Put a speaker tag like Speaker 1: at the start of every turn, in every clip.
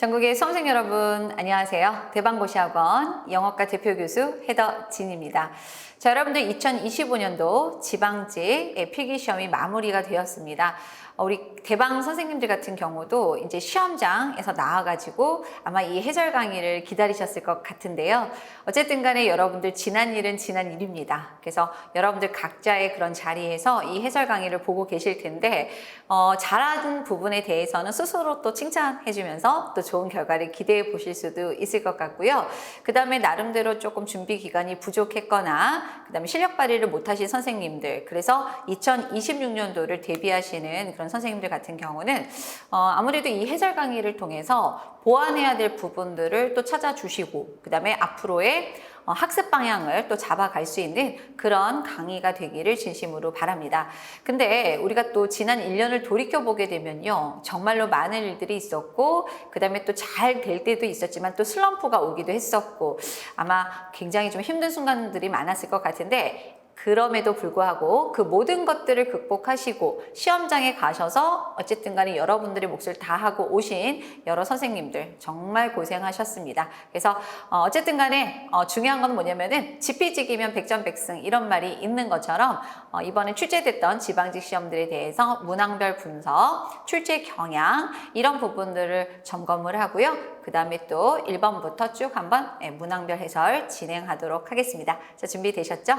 Speaker 1: 전국의 수험생 여러분, 안녕하세요. 대방고시학원 영어과 대표 교수 헤더진입니다. 자, 여러분들 2025년도 지방직 필기시험이 마무리가 되었습니다. 우리 대방 선생님들 같은 경우도 이제 시험장에서 나와가지고 아마 이 해설 강의를 기다리셨을 것 같은데요. 어쨌든 간에 여러분들 지난 일은 지난 일입니다. 그래서 여러분들 각자의 그런 자리에서 이 해설 강의를 보고 계실 텐데 잘하는 부분에 대해서는 스스로 또 칭찬해주면서 또 좋은 결과를 기대해 보실 수도 있을 것 같고요. 그 다음에 나름대로 조금 준비 기간이 부족했거나 그 다음에 실력 발휘를 못하신 선생님들, 그래서 2026년도를 대비하시는 그런 선생님들 같은 경우는 아무래도 이 해설 강의를 통해서 보완해야 될 부분들을 또 찾아주시고 그 다음에 앞으로의 학습 방향을 또 잡아갈 수 있는 그런 강의가 되기를 진심으로 바랍니다. 근데 우리가 또 지난 1년을 돌이켜보게 되면요, 정말로 많은 일들이 있었고 그 다음에 또 잘 될 때도 있었지만 또 슬럼프가 오기도 했었고 아마 굉장히 좀 힘든 순간들이 많았을 것 같은데, 그럼에도 불구하고 그 모든 것들을 극복하시고 시험장에 가셔서 어쨌든 간에 여러분들의 몫을 다하고 오신 여러 선생님들 정말 고생하셨습니다. 그래서 어쨌든 간에 중요한 건 뭐냐면은 지피지기면 백전백승 이런 말이 있는 것처럼 이번에 출제됐던 지방직 시험들에 대해서 문항별 분석, 출제 경향 이런 부분들을 점검을 하고요. 그 다음에 또 1번부터 쭉 한번 문항별 해설 진행하도록 하겠습니다. 자, 준비되셨죠?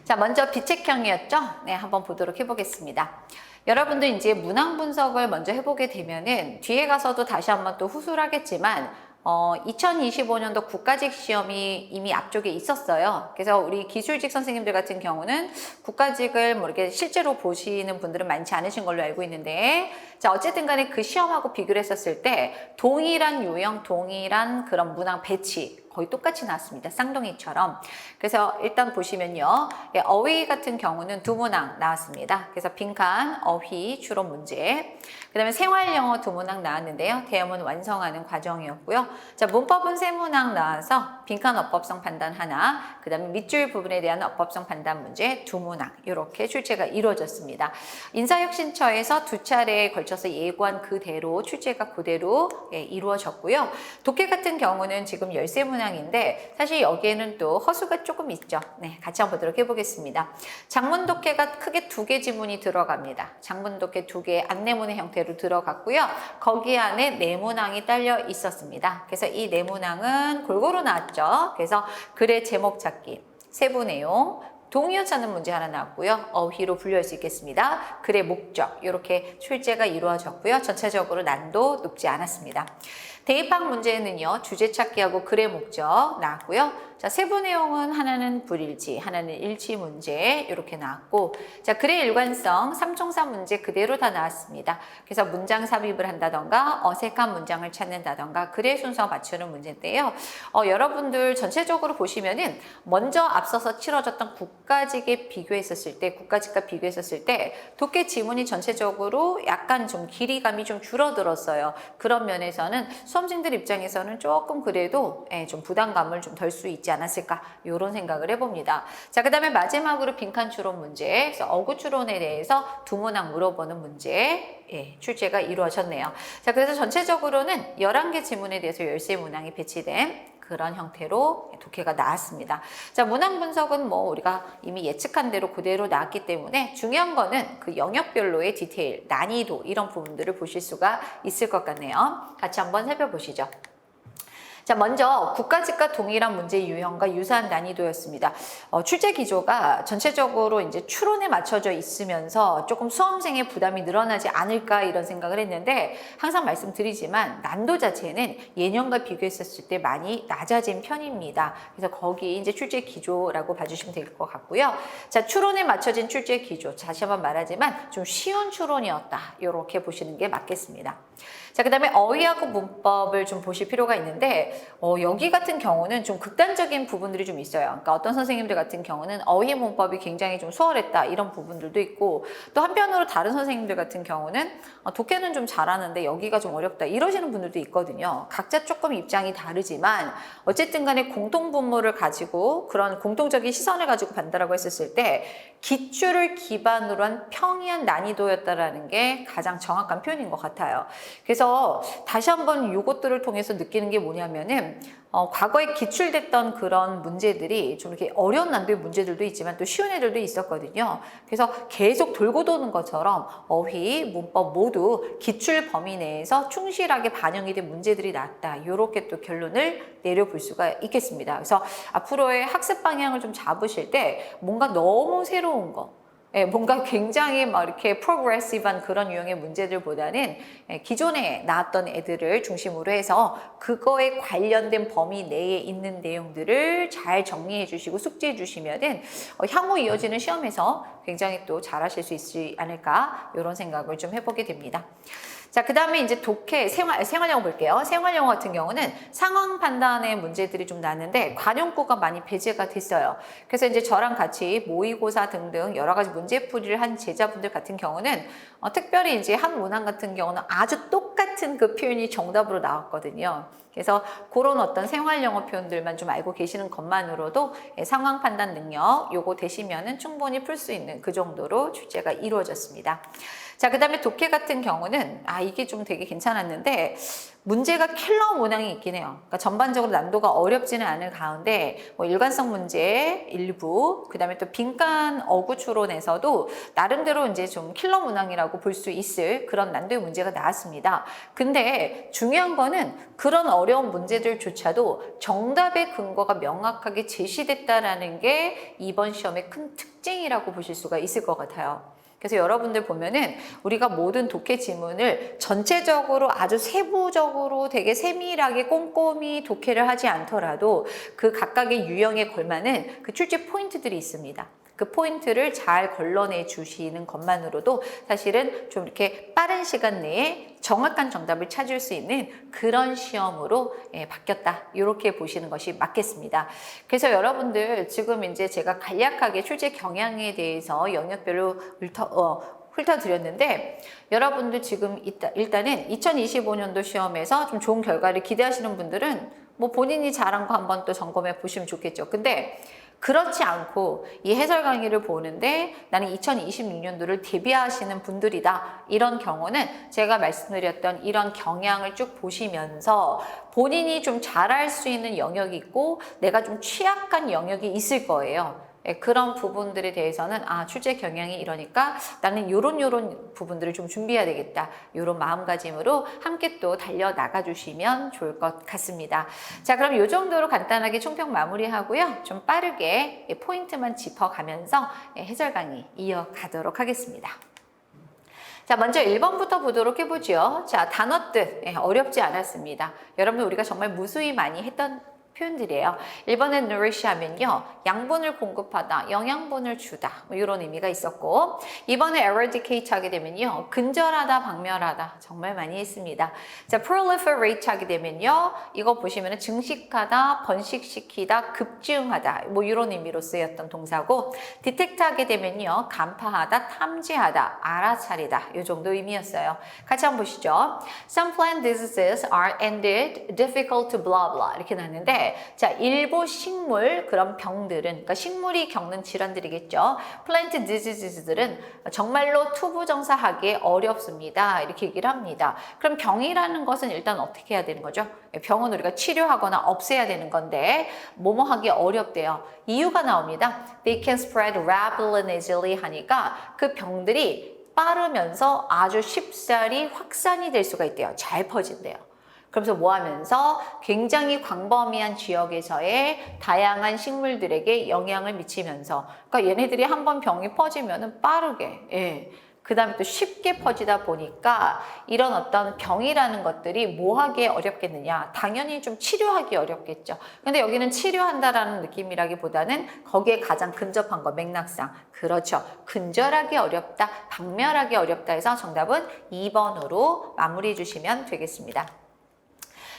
Speaker 1: 자, 먼저 비책형이었죠? 네, 한번 보도록 해보겠습니다. 여러분들 이제 문항 분석을 먼저 해보게 되면은 뒤에 가서도 다시 한번 또 후술 하겠지만 2025년도 국가직 시험이 이미 앞쪽에 있었어요. 그래서 우리 기술직 선생님들 같은 경우는 국가직을 뭐 이렇게 실제로 보시는 분들은 많지 않으신 걸로 알고 있는데, 자, 어쨌든 간에 그 시험하고 비교를 했었을 때 동일한 유형, 동일한 그런 문항 배치 거의 똑같이 나왔습니다. 쌍둥이처럼. 그래서 일단 보시면요. 어휘 같은 경우는 두 문항 나왔습니다. 그래서 빈칸, 어휘, 추론 문제. 그 다음에 생활영어 두 문항 나왔는데요. 대화문 완성하는 과정이었고요. 자, 문법은 세 문항 나와서 빈칸 어법성 판단 하나, 그 다음에 밑줄 부분에 대한 어법성 판단 문제 두 문항, 이렇게 출제가 이루어졌습니다. 인사혁신처에서 두 차례에 걸쳐서 예고한 그대로 출제가 그대로 이루어졌고요. 독해 같은 경우는 지금 13문항인데 사실 여기에는 또 허수가 조금 있죠. 네, 같이 한번 보도록 해보겠습니다. 장문 독해가 크게 두 개 지문이 들어갑니다. 장문 독해 두 개 안내문의 형태로 들어갔고요. 거기 안에 네 문항이 딸려 있었습니다. 그래서 이 네 문항은 골고루 나왔죠. 그래서 글의 제목 찾기, 세부 내용, 동의어 찾는 문제 하나 나왔고요. 어휘로 분류할 수 있겠습니다. 글의 목적, 이렇게 출제가 이루어졌고요. 전체적으로 난도 높지 않았습니다. 대입학 문제는요, 주제 찾기하고 글의 목적 나왔고요. 자, 세부 내용은 하나는 불일치, 하나는 일치 문제 이렇게 나왔고, 자, 글의 일관성, 삼총사 문제 그대로 다 나왔습니다. 그래서 문장 삽입을 한다던가 어색한 문장을 찾는다던가 글의 순서 맞추는 문제인데요. 여러분들 전체적으로 보시면은 먼저 앞서서 치러졌던 국가직에 비교했었을 때, 국가직과 비교했었을 때 독해 지문이 전체적으로 약간 좀 길이감이 좀 줄어들었어요. 그런 면에서는 수험생들 입장에서는 조금 그래도 좀 부담감을 좀 덜 수 있지 않았을까, 이런 생각을 해봅니다. 자, 그 다음에 마지막으로 빈칸 추론 문제, 그래서 어구 추론에 대해서 두 문항 물어보는 문제 출제가 이루어졌네요. 자, 그래서 전체적으로는 11개 지문에 대해서 13문항이 배치된 그런 형태로 독해가 나왔습니다. 자, 문항 분석은 뭐 우리가 이미 예측한 대로 그대로 나왔기 때문에 중요한 거는 그 영역별로의 디테일, 난이도 이런 부분들을 보실 수가 있을 것 같네요. 같이 한번 살펴보시죠. 자, 먼저 국가직과 동일한 문제 유형과 유사한 난이도였습니다. 출제 기조가 전체적으로 이제 추론에 맞춰져 있으면서 조금 수험생의 부담이 늘어나지 않을까 이런 생각을 했는데, 항상 말씀드리지만 난도 자체는 예년과 비교했었을 때 많이 낮아진 편입니다. 그래서 거기 이제 출제 기조라고 봐주시면 될 것 같고요. 자, 추론에 맞춰진 출제 기조, 다시 한번 말하지만 좀 쉬운 추론이었다, 이렇게 보시는 게 맞겠습니다. 자, 그 다음에 어휘하고 문법을 좀 보실 필요가 있는데, 여기 같은 경우는 좀 극단적인 부분들이 좀 있어요. 그러니까 어떤 선생님들 같은 경우는 어휘 문법이 굉장히 좀 수월했다, 이런 부분들도 있고, 또 한편으로 다른 선생님들 같은 경우는 독해는 좀 잘하는데 여기가 좀 어렵다, 이러시는 분들도 있거든요. 각자 조금 입장이 다르지만 어쨌든 간에 공통 분모를 가지고 그런 공통적인 시선을 가지고 판단하고 했었을 때 기출을 기반으로 한 평이한 난이도였다라는 게 가장 정확한 표현인 것 같아요. 그래서 다시 한번 이것들을 통해서 느끼는 게 뭐냐면은 과거에 기출됐던 그런 문제들이 좀 이렇게 어려운 난도의 문제들도 있지만 또 쉬운 애들도 있었거든요. 그래서 계속 돌고 도는 것처럼 어휘, 문법 모두 기출 범위 내에서 충실하게 반영이 된 문제들이 나왔다. 이렇게 또 결론을 내려볼 수가 있겠습니다. 그래서 앞으로의 학습 방향을 좀 잡으실 때 뭔가 너무 새로운 거, 뭔가 굉장히 막 이렇게 프로그레시브한 그런 유형의 문제들보다는 기존에 나왔던 애들을 중심으로 해서 그거에 관련된 범위 내에 있는 내용들을 잘 정리해 주시고 숙지해 주시면은 향후 이어지는 시험에서 굉장히 또 잘하실 수 있지 않을까 이런 생각을 좀 해보게 됩니다. 자, 그 다음에 이제 독해, 생활영어 볼게요. 생활영어 같은 경우는 상황 판단의 문제들이 좀 나는데 관용구가 많이 배제가 됐어요. 그래서 이제 저랑 같이 모의고사 등등 여러 가지 문제풀이를 한 제자분들 같은 경우는 특별히 이제 한 문항 같은 경우는 아주 똑같은 그 표현이 정답으로 나왔거든요. 그래서 그런 어떤 생활영어 표현들만 좀 알고 계시는 것만으로도 상황 판단 능력 요거 되시면은 충분히 풀 수 있는 그 정도로 출제가 이루어졌습니다. 자, 그 다음에 독해 같은 경우는 이게 좀 되게 괜찮았는데 문제가 킬러 문항이 있긴 해요. 그러니까 전반적으로 난도가 어렵지는 않을 가운데 일관성 문제 일부, 그 다음에 또 빈칸 어구 추론에서도 나름대로 이제 좀 킬러 문항이라고 볼 수 있을 그런 난도의 문제가 나왔습니다. 근데 중요한 거는 그런 어려운 문제들조차도 정답의 근거가 명확하게 제시됐다라는 게 이번 시험의 큰 특징이라고 보실 수가 있을 것 같아요. 그래서 여러분들 보면은 우리가 모든 독해 지문을 전체적으로 아주 세부적으로 되게 세밀하게 꼼꼼히 독해를 하지 않더라도 그 각각의 유형에 걸맞는 그 출제 포인트들이 있습니다. 그 포인트를 잘 걸러내 주시는 것만으로도 사실은 좀 이렇게 빠른 시간 내에 정확한 정답을 찾을 수 있는 그런 시험으로 바뀌었다. 이렇게 보시는 것이 맞겠습니다. 그래서 여러분들 지금 이제 제가 간략하게 출제 경향에 대해서 영역별로 훑어드렸는데 여러분들 지금 일단은 2025년도 시험에서 좀 좋은 결과를 기대하시는 분들은 뭐 본인이 잘한 거 한번 또 점검해 보시면 좋겠죠. 근데 그렇지 않고 이 해설 강의를 보는데 나는 2026년도를 대비하시는 분들이다. 이런 경우는 제가 말씀드렸던 이런 경향을 쭉 보시면서 본인이 좀 잘할 수 있는 영역이 있고 내가 좀 취약한 영역이 있을 거예요. 그런 부분들에 대해서는 출제 경향이 이러니까 나는 요런 부분들을 좀 준비해야 되겠다. 요런 마음가짐으로 함께 또 달려나가 주시면 좋을 것 같습니다. 자, 그럼 요 정도로 간단하게 총평 마무리하고요. 좀 빠르게 포인트만 짚어가면서 해설 강의 이어가도록 하겠습니다. 자, 먼저 1번부터 보도록 해보죠. 자, 단어 뜻 어렵지 않았습니다. 여러분 우리가 정말 무수히 많이 했던 표현들이에요. 1번은 nourish 하면요. 양분을 공급하다, 영양분을 주다 뭐 이런 의미가 있었고 2번은 eradicate 하게 되면요. 근절하다, 박멸하다 정말 많이 했습니다. 자, proliferate 하게 되면요. 이거 보시면 증식하다, 번식시키다, 급증하다 뭐 이런 의미로 쓰였던 동사고 detect 하게 되면요. 간파하다, 탐지하다, 알아차리다 이 정도 의미였어요. 같이 한번 보시죠. Some plant diseases are indeed difficult to blah blah 이렇게 나왔는데 자, 일부 식물 그런 병들은 그러니까 식물이 겪는 질환들이겠죠. Plant diseases들은 정말로 투부정사하기 어렵습니다. 이렇게 얘기를 합니다. 그럼 병이라는 것은 일단 어떻게 해야 되는 거죠? 병은 우리가 치료하거나 없애야 되는 건데 뭐뭐 하기 어렵대요. 이유가 나옵니다. They can spread rapidly and easily 하니까 그 병들이 빠르면서 아주 쉽사리 확산이 될 수가 있대요. 잘 퍼진대요. 그러면서 뭐 하면서 굉장히 광범위한 지역에서의 다양한 식물들에게 영향을 미치면서 그러니까 얘네들이 한번 병이 퍼지면은 빠르게 그 다음에 또 쉽게 퍼지다 보니까 이런 어떤 병이라는 것들이 뭐 하기에 어렵겠느냐 당연히 좀 치료하기 어렵겠죠. 근데 여기는 치료한다라는 느낌이라기보다는 거기에 가장 근접한 거 맥락상 그렇죠. 근절하기 어렵다, 박멸하기 어렵다 해서 정답은 2번으로 마무리해 주시면 되겠습니다.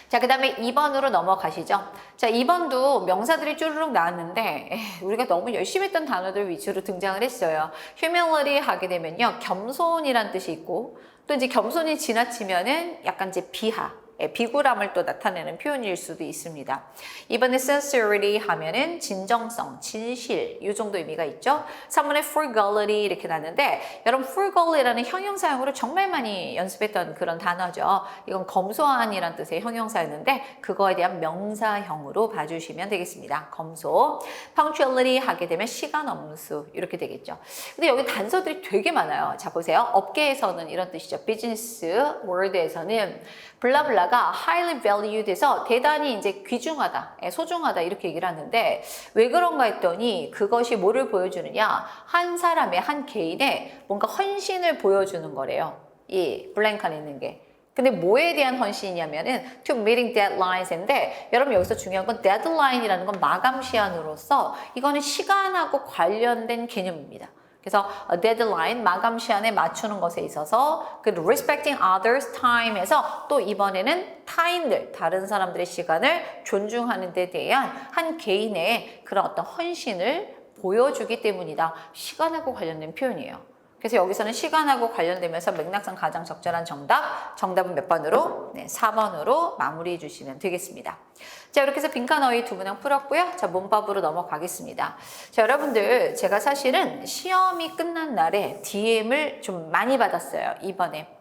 Speaker 1: 자, 그 다음에 2번으로 넘어가시죠. 자, 2번도 명사들이 쭈르륵 나왔는데 우리가 너무 열심히 했던 단어들 위주로 등장을 했어요. humility 하게 되면요. 겸손이란 뜻이 있고 또 이제 겸손이 지나치면은 약간 이제 비하, 비굴함을 또 나타내는 표현일 수도 있습니다. 이번에 sincerity 하면은 진정성, 진실 이 정도 의미가 있죠. 3번에 frugality 이렇게 나는데 여러분 frugal이라는 형용사형으로 정말 많이 연습했던 그런 단어죠. 이건 검소한이란 뜻의 형용사였는데 그거에 대한 명사형으로 봐주시면 되겠습니다. 검소. punctuality 하게 되면 시간 엄수 이렇게 되겠죠. 근데 여기 단서들이 되게 많아요. 자 보세요. 업계에서는 이런 뜻이죠. 비즈니스 월드에서는 블라블라가 highly valued에서 대단히 이제 귀중하다, 소중하다 이렇게 얘기를 하는데 왜 그런가 했더니 그것이 뭐를 보여주느냐? 한 사람의 한 개인의 뭔가 헌신을 보여주는 거래요. 이 블랭크 안에 있는 게. 근데 뭐에 대한 헌신이냐면은 to meeting deadlines인데 여러분 여기서 중요한 건 deadline이라는 건 마감 시한으로서 이거는 시간하고 관련된 개념입니다. 그래서 deadline, 마감 시한에 맞추는 것에 있어서 그 respecting others time에서 또 이번에는 타인들, 다른 사람들의 시간을 존중하는 데 대한 한 개인의 그런 어떤 헌신을 보여주기 때문이다. 시간하고 관련된 표현이에요. 그래서 여기서는 시간하고 관련되면서 맥락상 가장 적절한 정답은 몇 번으로? 네, 4번으로 마무리해 주시면 되겠습니다. 자, 이렇게 해서 빈칸 어휘 두 문항 풀었고요. 자, 문법으로 넘어가겠습니다. 자, 여러분들 제가 사실은 시험이 끝난 날에 DM을 좀 많이 받았어요. 이번에.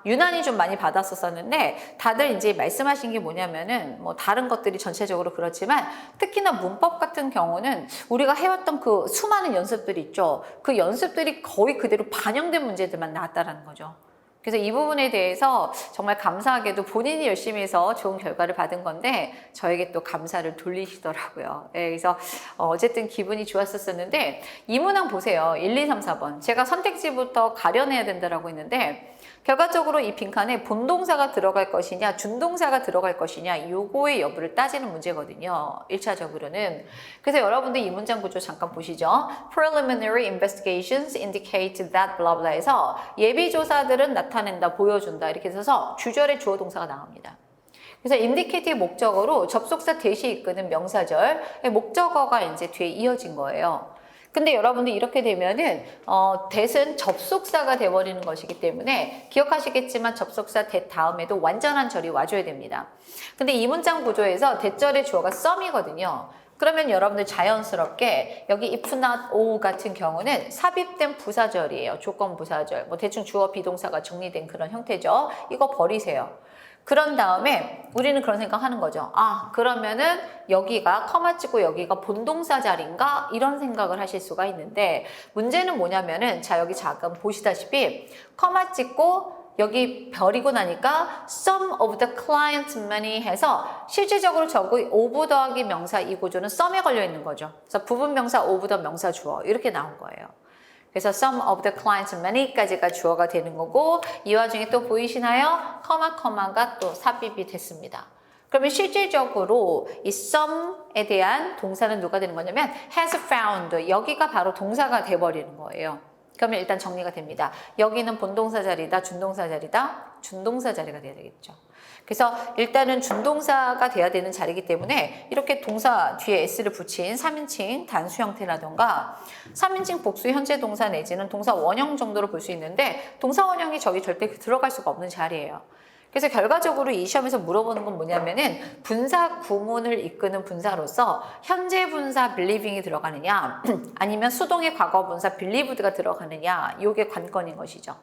Speaker 1: 유난히 좀 많이 받았었는데 다들 이제 말씀하신 게 뭐냐면은 뭐 다른 것들이 전체적으로 그렇지만 특히나 문법 같은 경우는 우리가 해왔던 그 수많은 연습들이 있죠. 그 연습들이 거의 그대로 반영된 문제들만 나왔다라는 거죠. 그래서 이 부분에 대해서 정말 감사하게도 본인이 열심히 해서 좋은 결과를 받은 건데 저에게 또 감사를 돌리시더라고요. 네, 그래서 어쨌든 기분이 좋았었는데 이 문항 보세요. 1, 2, 3, 4번. 제가 선택지부터 가려내야 된다라고 했는데 결과적으로 이 빈칸에 본동사가 들어갈 것이냐 준동사가 들어갈 것이냐 요거의 여부를 따지는 문제거든요. 1차적으로는. 그래서 여러분들 이 문장 구조 잠깐 보시죠. Preliminary investigations indicate that blah blah에서 예비조사들은 나타낸다, 보여준다 이렇게 해서 주절에 주어 동사가 나옵니다. 그래서 indicate의 목적어로 접속사 대시 이끄는 명사절 목적어가 이제 뒤에 이어진 거예요. 근데 여러분들 이렇게 되면은 that은 접속사가 돼버리는 것이기 때문에 기억하시겠지만 접속사 that 다음에도 완전한 절이 와줘야 됩니다. 근데 이 문장 구조에서 that절의 주어가 some이거든요. 그러면 여러분들 자연스럽게 여기 if not o 같은 경우는 삽입된 부사절이에요. 조건 부사절. 뭐 대충 주어 비동사가 정리된 그런 형태죠. 이거 버리세요. 그런 다음에 우리는 그런 생각하는 거죠. 아, 그러면은 여기가 커마 찍고 여기가 본동사 자리인가? 이런 생각을 하실 수가 있는데 문제는 뭐냐면은 자 여기 잠깐 보시다시피 커마 찍고 여기 별이고 나니까 some of the clients many 해서 실질적으로 저기 of 더하기 명사 이 구조는 some에 걸려 있는 거죠. 그래서 부분 명사 of the 명사 주어 이렇게 나온 거예요. 그래서 some of the clients many까지가 주어가 되는 거고 이 와중에 또 보이시나요? 커마가 또 삽입이 됐습니다. 그러면 실질적으로 이 some에 대한 동사는 누가 되는 거냐면 has found 여기가 바로 동사가 돼버리는 거예요. 그러면 일단 정리가 됩니다. 여기는 본동사 자리다, 준동사 자리다, 준동사 자리가 돼야 되겠죠. 그래서 일단은 준동사가 돼야 되는 자리이기 때문에 이렇게 동사 뒤에 s를 붙인 3인칭 단수 형태라던가 3인칭 복수 현재 동사 내지는 동사 원형 정도로 볼 수 있는데 동사 원형이 저기 절대 들어갈 수가 없는 자리예요. 그래서 결과적으로 이 시험에서 물어보는 건 뭐냐면은 분사 구문을 이끄는 분사로서 현재 분사 believing이 들어가느냐 아니면 수동의 과거 분사 believed가 들어가느냐 이게 관건인 것이죠.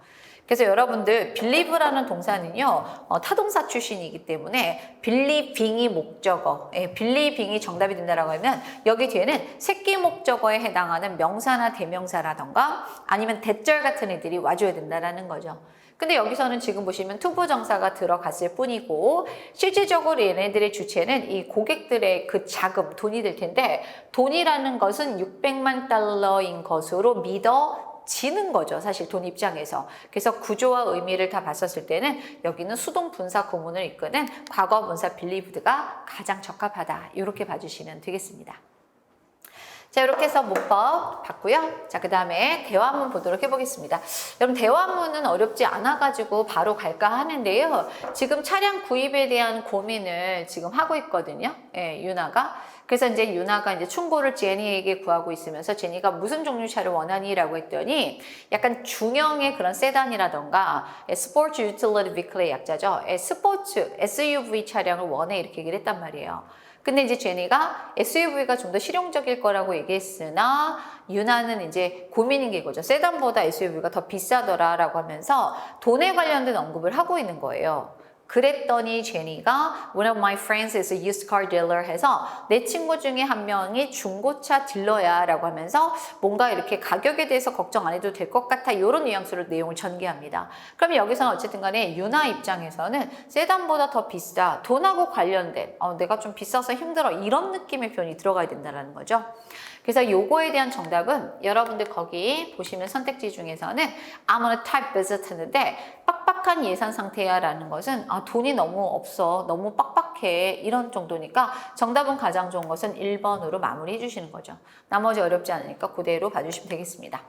Speaker 1: 그래서 여러분들 believe라는 동사는요 타동사 출신이기 때문에 believing이 목적어, believing이 정답이 된다라고 하면 여기 뒤에는 새끼 목적어에 해당하는 명사나 대명사라던가 아니면 대절 같은 애들이 와줘야 된다라는 거죠. 근데 여기서는 지금 보시면 투부정사가 들어갔을 뿐이고 실질적으로 얘네들의 주체는 이 고객들의 그 자금, 돈이 될 텐데 돈이라는 것은 600만 달러인 것으로 믿어지는 거죠. 사실 돈 입장에서. 그래서 구조와 의미를 다 봤었을 때는 여기는 수동 분사 구문을 이끄는 과거 분사 believed가 가장 적합하다. 이렇게 봐주시면 되겠습니다. 자, 이렇게 해서 문법 봤고요. 자, 그 다음에 대화문 보도록 해보겠습니다. 여러분, 대화문은 어렵지 않아가지고 바로 갈까 하는데요. 지금 차량 구입에 대한 고민을 지금 하고 있거든요. 예, 유나가. 그래서 이제 유나가 이제 충고를 제니에게 구하고 있으면서 제니가 무슨 종류 차를 원하니? 라고 했더니 약간 중형의 그런 세단이라던가 스포츠 유틸리티 비클의 약자죠. 스포츠 SUV 차량을 원해 이렇게 얘기를 했단 말이에요. 근데 이제 제니가 SUV가 좀 더 실용적일 거라고 얘기했으나 유나는 이제 고민인 게 이거죠. 세단보다 SUV가 더 비싸더라라고 하면서 돈에 관련된 언급을 하고 있는 거예요. 그랬더니 제니가 One of my friends is a used car dealer 해서 내 친구 중에 한 명이 중고차 딜러야 라고 하면서 뭔가 이렇게 가격에 대해서 걱정 안 해도 될 것 같아 이런 뉘앙스로 내용을 전개합니다. 그럼 여기서는 어쨌든 간에 유나 입장에서는 세단보다 더 비싸, 돈하고 관련된 내가 좀 비싸서 힘들어 이런 느낌의 표현이 들어가야 된다는 거죠. 그래서 요거에 대한 정답은 여러분들 거기 보시면 선택지 중에서는 I'm on a tight budget 했는데 빡빡한 예산 상태야 라는 것은 돈이 너무 없어, 너무 빡빡해 이런 정도니까 정답은 가장 좋은 것은 1번으로 마무리해 주시는 거죠. 나머지 어렵지 않으니까 그대로 봐주시면 되겠습니다.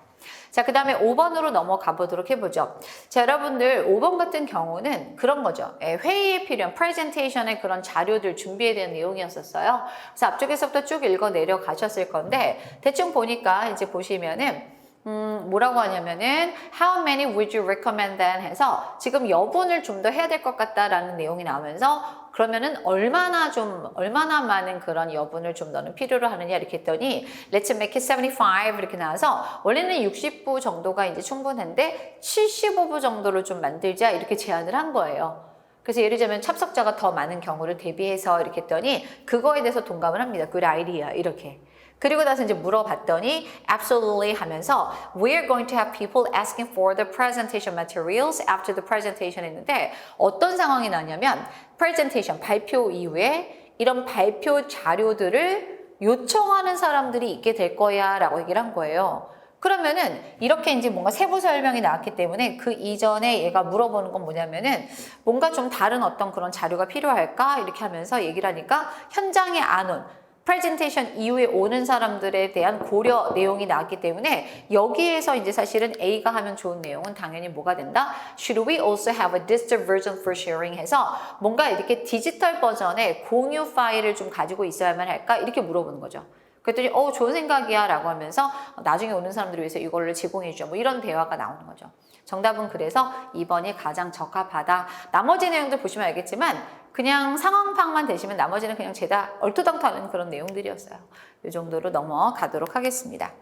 Speaker 1: 자, 그 다음에 5번으로 넘어가 보도록 해보죠. 자, 여러분들 5번 같은 경우는 그런 거죠. 회의에 필요한 프레젠테이션의 그런 자료들 준비에 대한 내용이었었어요. 그래서 앞쪽에서부터 쭉 읽어 내려가셨을 건데 대충 보니까 이제 보시면은 뭐라고 하냐면은 How many would you recommend then 해서 지금 여분을 좀 더 해야 될 것 같다라는 내용이 나오면서 그러면은 얼마나 많은 그런 여분을 좀 너는 필요로 하느냐 이렇게 했더니 Let's make it 75 이렇게 나와서 원래는 60부 정도가 이제 충분한데 75부 정도로 좀 만들자 이렇게 제안을 한 거예요. 그래서 예를 들자면 참석자가 더 많은 경우를 대비해서 이렇게 했더니 그거에 대해서 동감을 합니다. Good idea 이렇게. 그리고 나서 이제 물어봤더니 absolutely 하면서 we're going to have people asking for the presentation materials after the presentation 했는데 어떤 상황이 나냐면 presentation 발표 이후에 이런 발표 자료들을 요청하는 사람들이 있게 될 거야 라고 얘기를 한 거예요. 그러면은 이렇게 이제 뭔가 세부 설명이 나왔기 때문에 그 이전에 얘가 물어보는 건 뭐냐면은 뭔가 좀 다른 어떤 그런 자료가 필요할까 이렇게 하면서 얘기를 하니까 현장에 안 온 프레젠테이션 이후에 오는 사람들에 대한 고려 내용이 나왔기 때문에 여기에서 이제 사실은 A가 하면 좋은 내용은 당연히 뭐가 된다? Should we also have a digital version for sharing 해서 뭔가 이렇게 디지털 버전의 공유 파일을 좀 가지고 있어야만 할까? 이렇게 물어보는 거죠. 그랬더니 좋은 생각이야 라고 하면서 나중에 오는 사람들을 위해서 이거를 제공해 주죠. 뭐 이런 대화가 나오는 거죠. 정답은 그래서 2번이 가장 적합하다. 나머지 내용들 보시면 알겠지만 그냥 상황 파악만 되시면 나머지는 그냥 죄다 얼토당토하는 그런 내용들이었어요. 이 정도로 넘어가도록 하겠습니다.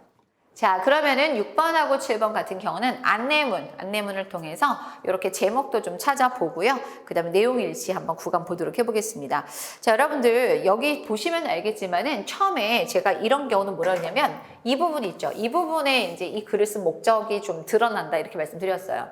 Speaker 1: 자, 그러면은 6번하고 7번 같은 경우는 안내문을 통해서 이렇게 제목도 좀 찾아보고요. 그 다음에 내용 일치 한번 구간 보도록 해보겠습니다. 자, 여러분들 여기 보시면 알겠지만은 처음에 제가 이런 경우는 뭐라 했냐면 이 부분 있죠. 이 부분에 이제 이 글을 쓴 목적이 좀 드러난다 이렇게 말씀드렸어요.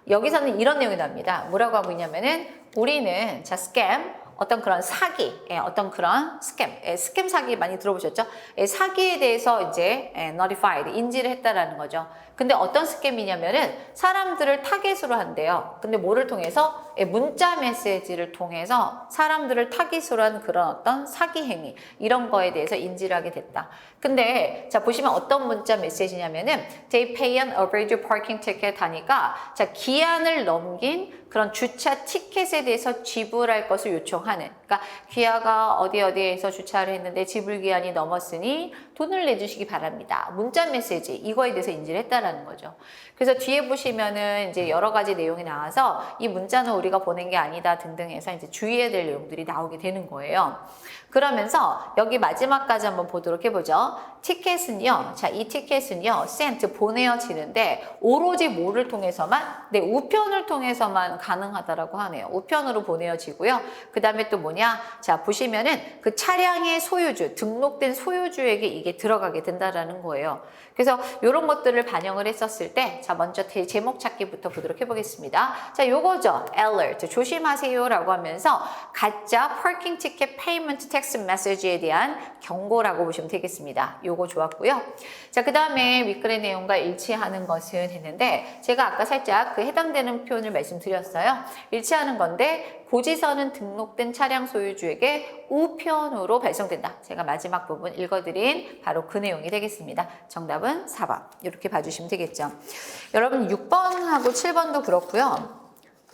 Speaker 1: 여기서는 이런 내용이 나옵니다. 뭐라고 하고 있냐면은 우리는 스캠 어떤 그런 사기, 어떤 그런 스캠 사기 많이 들어보셨죠? 사기에 대해서 이제 notified, 인지를 했다라는 거죠. 근데 어떤 스캠이냐면은 사람들을 타겟으로 한대요. 근데 뭐를 통해서? 문자 메시지를 통해서 사람들을 타깃으로 한 그런 어떤 사기 행위 이런 거에 대해서 인지를 하게 됐다. 근데 자 보시면 어떤 문자 메시지냐면은 they pay an overdue parking ticket 하니까 자 기한을 넘긴 그런 주차 티켓에 대해서 지불할 것을 요청하는 그러니까 기아가 어디에서 주차를 했는데 지불 기한이 넘었으니 돈을 내주시기 바랍니다. 문자 메시지 이거에 대해서 인지를 했다라는 거죠. 그래서 뒤에 보시면은 이제 여러 가지 내용이 나와서 이 문자는 우리가 보낸 게 아니다 등등 해서 이제 주의해야 될 내용들이 나오게 되는 거예요. 그러면서 여기 마지막까지 한번 보도록 해보죠. 티켓은요, 자, 이 티켓은요, sent, 보내어지는데 오로지 뭐를 통해서만? 네, 우편을 통해서만 가능하다라고 하네요. 우편으로 보내어지고요. 그 다음에 또 뭐냐? 자, 보시면은 그 차량의 소유주, 등록된 소유주에게 이게 들어가게 된다라는 거예요. 그래서 이런 것들을 반영을 했었을 때, 자, 먼저 제목 찾기부터 보도록 해보겠습니다. 자, 요거죠. alert, 조심하세요라고 하면서 가짜 parking ticket payment text message에 대한 경고라고 보시면 되겠습니다. 요거 좋았고요. 자, 그 다음에 윗글의 내용과 일치하는 것은 했는데 제가 아까 살짝 그 해당되는 표현을 말씀드렸어요. 일치하는 건데 고지서는 등록된 차량 소유주에게 우편으로 발송된다. 제가 마지막 부분 읽어드린 문제들이 바로 그 내용이 되겠습니다. 정답은 4번 이렇게 봐주시면 되겠죠. 여러분 6번하고 7번도 그렇고요.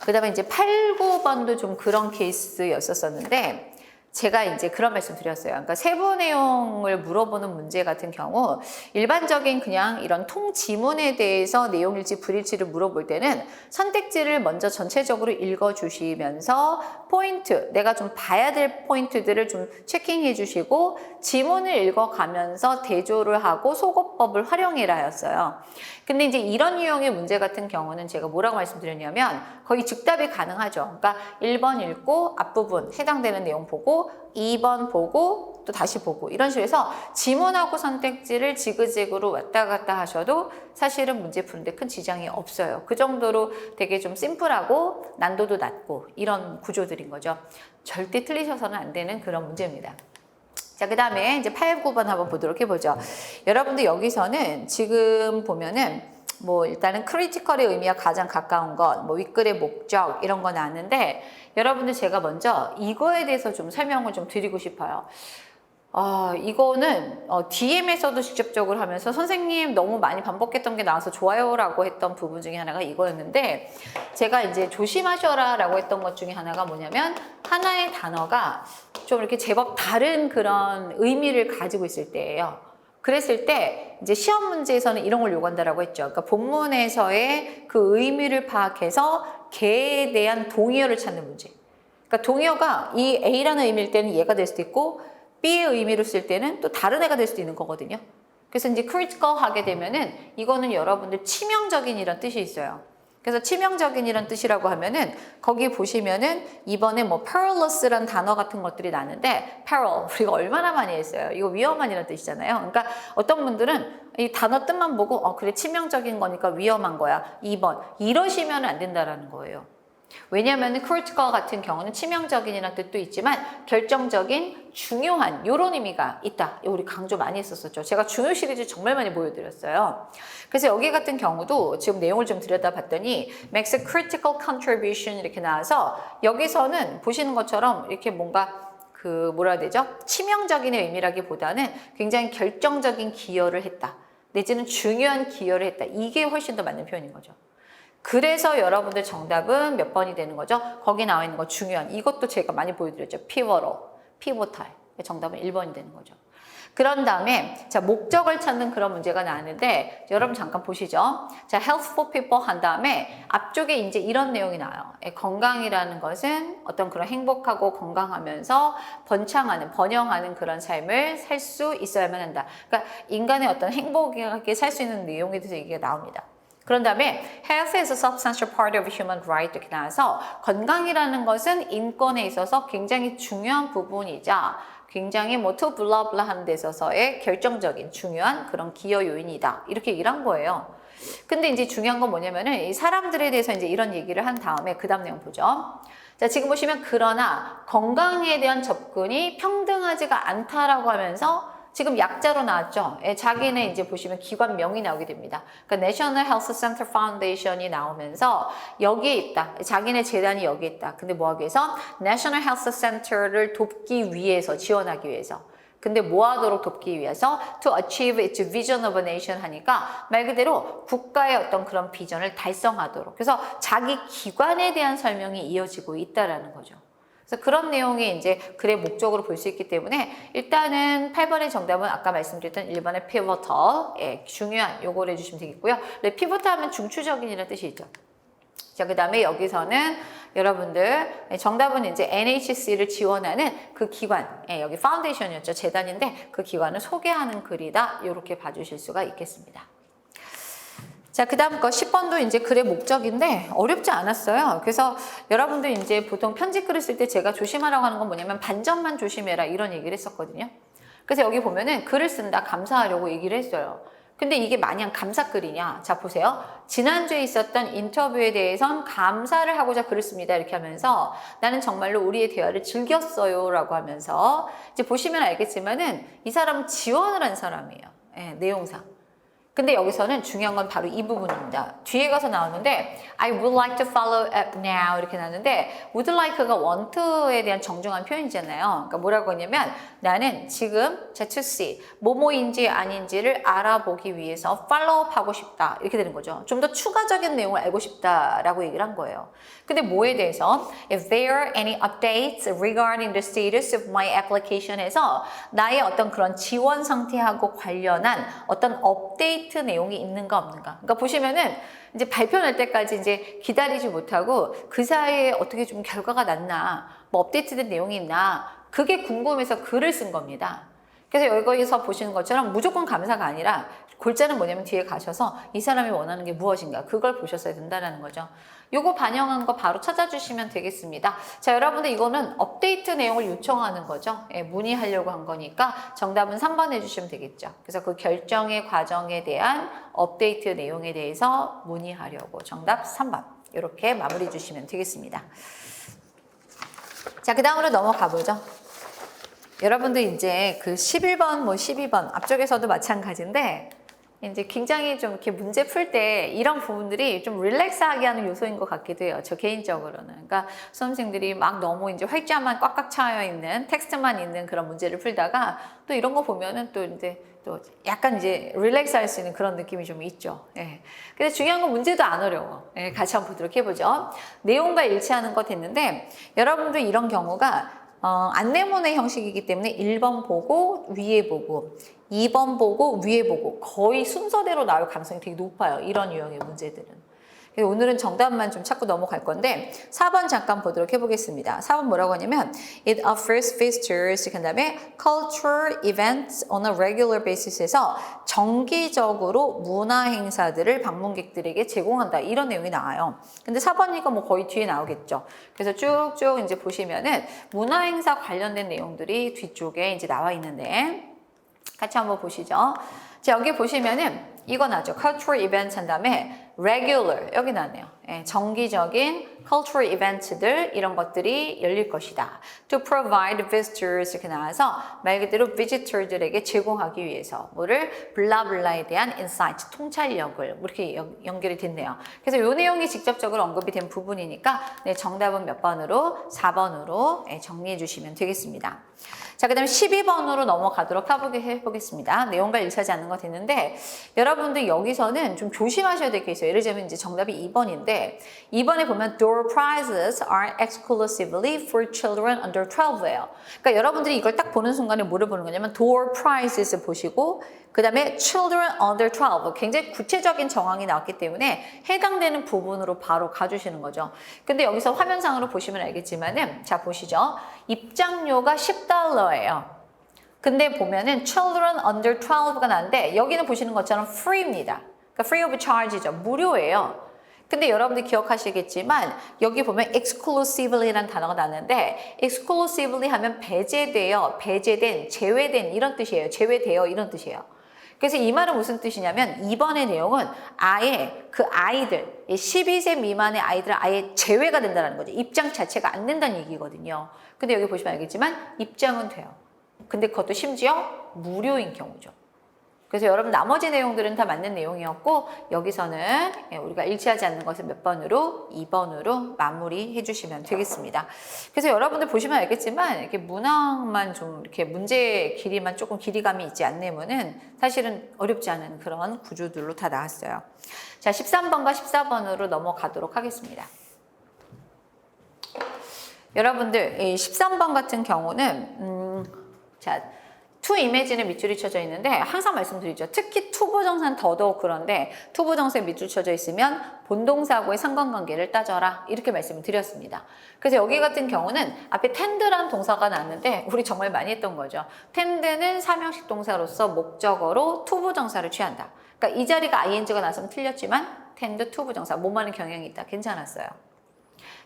Speaker 1: 그 다음에 이제 8, 9번도 좀 그런 케이스였었는데 제가 이제 그런 말씀 드렸어요. 그러니까 세부 내용을 물어보는 문제 같은 경우 일반적인 그냥 이런 통지문에 대해서 내용일지 불일지를 물어볼 때는 선택지를 먼저 전체적으로 읽어주시면서 포인트, 내가 좀 봐야 될 포인트들을 좀 체킹해 주시고 지문을 읽어가면서 대조를 하고 소거법을 활용해라 였어요. 근데 이제 이런 유형의 문제 같은 경우는 제가 뭐라고 말씀드렸냐면 거의 즉답이 가능하죠. 그러니까 1번 읽고 앞부분 해당되는 내용 보고 2번 보고 또 다시 보고 이런 식으로 해서 지문하고 선택지를 지그재그로 왔다 갔다 하셔도 사실은 문제 푸는데 큰 지장이 없어요. 그 정도로 되게 좀 심플하고 난도도 낮고 이런 구조들인 거죠. 절대 틀리셔서는 안 되는 그런 문제입니다. 자, 그 다음에 이제 8, 9번 한번 보도록 해보죠. 여러분들 여기서는 지금 보면은 뭐 일단은 크리티컬의 의미와 가장 가까운 것, 뭐 윗글의 목적 이런 거 나왔는데 여러분들 제가 먼저 이거에 대해서 좀 설명을 좀 드리고 싶어요. 이거는 DM에서도 직접적으로 하면서 선생님 너무 많이 반복했던 게 나와서 좋아요라고 했던 부분 중에 하나가 이거였는데 제가 이제 조심하셔라 라고 했던 것 중에 하나가 뭐냐면 하나의 단어가 좀 이렇게 제법 다른 그런 의미를 가지고 있을 때예요. 그랬을 때 이제 시험 문제에서는 이런 걸 요구한다라고 했죠. 그러니까 본문에서의 그 의미를 파악해서 걔에 대한 동의어를 찾는 문제. 그러니까 동의어가 이 A라는 의미일 때는 얘가 될 수도 있고 B의 의미로 쓸 때는 또 다른 애가 될 수도 있는 거거든요. 그래서 이제 critical 하게 되면은 이거는 여러분들 치명적인 이런 뜻이 있어요. 그래서 치명적인 이런 뜻이라고 하면은 거기 보시면은 이번에 뭐 perilous란 단어 같은 것들이 나는데 peril 우리가 얼마나 많이 했어요. 이거 위험한 이런 뜻이잖아요. 그러니까 어떤 분들은 이 단어 뜻만 보고 그래 치명적인 거니까 위험한 거야. 2번 이러시면 안 된다라는 거예요. 왜냐하면 critical 같은 경우는 치명적인이라는 뜻도 있지만 결정적인, 중요한 이런 의미가 있다. 우리 강조 많이 했었죠. 제가 중요 시리즈 정말 많이 보여드렸어요. 그래서 여기 같은 경우도 지금 내용을 좀 들여다봤더니 makes a critical contribution 이렇게 나와서 여기서는 보시는 것처럼 이렇게 뭔가 그 뭐라 해야 되죠? 치명적인 의미라기보다는 굉장히 결정적인 기여를 했다. 내지는 중요한 기여를 했다. 이게 훨씬 더 맞는 표현인 거죠. 그래서 여러분들 정답은 몇 번이 되는 거죠? 거기 나와 있는 거 중요한 이것도 제가 많이 보여드렸죠. pivotal 정답은 1번이 되는 거죠. 그런 다음에 자 목적을 찾는 그런 문제가 나왔는데 여러분 잠깐 보시죠. 자 health for people 한 다음에 앞쪽에 이제 이런 내용이 나와요. 건강이라는 것은 어떤 그런 행복하고 건강하면서 번영하는 그런 삶을 살 수 있어야만 한다. 그러니까 인간의 어떤 행복하게 살 수 있는 내용에 대해서 얘기가 나옵니다. 그런 다음에 health is a substantial part of human right 이렇게 나와서 건강이라는 것은 인권에 있어서 굉장히 중요한 부분이자 굉장히 뭐 to blah blah 하는 데 있어서의 결정적인 중요한 그런 기여 요인이다. 이렇게 얘기를 한 거예요. 근데 이제 중요한 건 뭐냐면은 이 사람들에 대해서 이제 이런 얘기를 한 다음에 그 다음 내용 보죠. 자, 지금 보시면 그러나 건강에 대한 접근이 평등하지가 않다라고 하면서 지금 약자로 나왔죠. 자기네 이제 보시면 기관명이 나오게 됩니다. 그러니까 National Health Center Foundation이 나오면서 여기에 있다. 자기네 재단이 여기에 있다. 근데 뭐 하기 위해서? National Health Center를 돕기 위해서, 지원하기 위해서. 근데 뭐 하도록 돕기 위해서? To achieve its vision of a nation 하니까 말 그대로 국가의 어떤 그런 비전을 달성하도록. 그래서 자기 기관에 대한 설명이 이어지고 있다라는 거죠. 그래서 그런 내용이 이제 글의 목적으로 볼 수 있기 때문에 일단은 8번의 정답은 아까 말씀드렸던 1번의 pivotal, 중요한 요거를 해주시면 되겠고요. pivotal 하면 중추적인이라는 뜻이 있죠. 자, 그 다음에 여기서는 여러분들 정답은 이제 NHC를 지원하는 그 기관, 여기 파운데이션이었죠. 재단인데 그 기관을 소개하는 글이다. 이렇게 봐주실 수가 있겠습니다. 자, 그 다음 거 10번도 이제 글의 목적인데 어렵지 않았어요. 그래서 여러분들 이제 보통 편지 글을 쓸 때 제가 조심하라고 하는 건 뭐냐면 반전만 조심해라 이런 얘기를 했었거든요. 그래서 여기 보면은 글을 쓴다 감사하려고 얘기를 했어요. 근데 이게 마냥 감사글이냐? 자, 보세요. 지난주에 있었던 인터뷰에 대해선 감사를 하고자 글을 씁니다. 이렇게 하면서 나는 정말로 우리의 대화를 즐겼어요. 라고 하면서 이제 보시면 알겠지만은 이 사람은 지원을 한 사람이에요. 내용상. 근데 여기서는 중요한 건 바로 이 부분입니다. 뒤에 가서 나오는데 I would like to follow up now 이렇게 나오는데 would like가 want에 대한 정중한 표현이잖아요. 그러니까 뭐라고 하냐면 나는 지금 자 to see 뭐뭐인지 아닌지를 알아보기 위해서 follow up 하고 싶다 이렇게 되는 거죠. 좀 더 추가적인 내용을 알고 싶다라고 얘기를 한 거예요. 근데 뭐에 대해서 if there are any updates regarding the status of my application 해서 나의 어떤 그런 지원 상태하고 관련한 어떤 업데이트 내용이 있는가 없는가. 그러니까 보시면은 이제 발표 날 때까지 이제 기다리지 못하고 그 사이에 어떻게 좀 결과가 났나, 뭐 업데이트된 내용이 있나, 그게 궁금해서 글을 쓴 겁니다. 그래서 여기서 보시는 것처럼 무조건 감사가 아니라 골자는 뭐냐면 뒤에 가셔서 이 사람이 원하는 게 무엇인가 그걸 보셨어야 된다는 거죠. 요거 반영한 거 바로 찾아주시면 되겠습니다. 자, 여러분들 이거는 업데이트 내용을 요청하는 거죠. 예, 문의하려고 한 거니까 정답은 3번 해주시면 되겠죠. 그래서 그 결정의 과정에 대한 업데이트 내용에 대해서 문의하려고 정답 3번 이렇게 마무리 주시면 되겠습니다. 자, 그 다음으로 넘어가 보죠. 여러분들 이제 그 11번, 뭐 12번 앞쪽에서도 마찬가지인데 이제 굉장히 좀 이렇게 문제 풀 때 이런 부분들이 좀 릴렉스하게 하는 요소인 것 같기도 해요. 저 개인적으로는. 그러니까 수험생들이 막 너무 이제 활자만 꽉꽉 차여 있는 텍스트만 있는 그런 문제를 풀다가 또 이런 거 보면은 또 이제 또 약간 이제 릴렉스 할 수 있는 그런 느낌이 좀 있죠. 예. 근데 중요한 건 문제도 안 어려워. 예, 같이 한번 보도록 해보죠. 내용과 일치하는 거 됐는데 여러분들 이런 경우가 안내문의 형식이기 때문에 1번 보고 위에 보고 2번 보고 위에 보고 거의 순서대로 나올 가능성이 되게 높아요. 이런 유형의 문제들은. 오늘은 정답만 좀 찾고 넘어갈 건데 4번 잠깐 보도록 해보겠습니다. 4번 뭐라고 하냐면 It offers visitors 그 다음에 cultural events on a regular basis에서 정기적으로 문화 행사들을 방문객들에게 제공한다. 이런 내용이 나와요. 근데 4번이니까 뭐 거의 뒤에 나오겠죠. 그래서 쭉쭉 이제 보시면은 문화 행사 관련된 내용들이 뒤쪽에 이제 나와 있는데 같이 한번 보시죠. 자, 여기 보시면은 이거 나죠. cultural events 한 다음에 regular 여기 나네요. 예, 정기적인 cultural events들 이런 것들이 열릴 것이다. To provide visitors 이렇게 나와서 말 그대로 visitor들에게 제공하기 위해서 뭐를 블라블라에 대한 insight 통찰력을 이렇게 연결이 됐네요. 그래서 이 내용이 직접적으로 언급이 된 부분이니까 네, 정답은 몇 번으로 4번으로 예, 정리해 주시면 되겠습니다. 자, 그 다음에 12번으로 넘어가도록 해보겠습니다. 내용과 일치하지 않는 거 됐는데 여러분들 여기서는 좀 조심하셔야 될 게 있어요. 예를 들면 이제 정답이 2번인데 2번에 보면 door prizes are exclusively for children under 12예요. 그러니까 여러분들이 이걸 딱 보는 순간에 뭐를 보는 거냐면 door prizes 보시고 그 다음에 children under 12 굉장히 구체적인 정황이 나왔기 때문에 해당되는 부분으로 바로 가주시는 거죠. 근데 여기서 화면상으로 보시면 알겠지만은 자 보시죠. 입장료가 $10예요. 근데 보면은 children under 12가 나는데 여기는 보시는 것처럼 free입니다. 그러니까 free of charge죠. 무료예요. 근데 여러분들 기억하시겠지만 여기 보면 exclusively라는 단어가 나왔는데 exclusively 하면 배제되어, 배제된, 제외된 이런 뜻이에요. 제외되어 이런 뜻이에요. 그래서 이 말은 무슨 뜻이냐면 이번의 내용은 아예 그 아이들 12세 미만의 아이들은 아예 제외가 된다는 거죠. 입장 자체가 안 된다는 얘기거든요. 근데 여기 보시면 알겠지만 입장은 돼요. 근데 그것도 심지어 무료인 경우죠. 그래서 여러분 나머지 내용들은 다 맞는 내용이었고 여기서는 우리가 일치하지 않는 것을 몇 번으로 2번으로 마무리해 주시면 되겠습니다. 그래서 여러분들 보시면 알겠지만 이렇게 문항만 좀 이렇게 문제 길이만 조금 길이감이 있지 않으면은 사실은 어렵지 않은 그런 구조들로 다 나왔어요. 자, 13번과 14번으로 넘어가도록 하겠습니다. 여러분들 이 13번 같은 경우는 자 to image는 밑줄이 쳐져 있는데 항상 말씀드리죠. 특히 투부정사는 더더욱 그런데 투부정사에 밑줄 쳐져 있으면 본동사하고의 상관관계를 따져라 이렇게 말씀을 드렸습니다. 그래서 여기 같은 경우는 앞에 tend라는 동사가 나왔는데 우리 정말 많이 했던 거죠. tend는 사명식 동사로서 목적어로 투부정사를 취한다. 그러니까 이 자리가 ing가 나서면 틀렸지만 tend 투부정사 몸하는 경향이 있다. 괜찮았어요.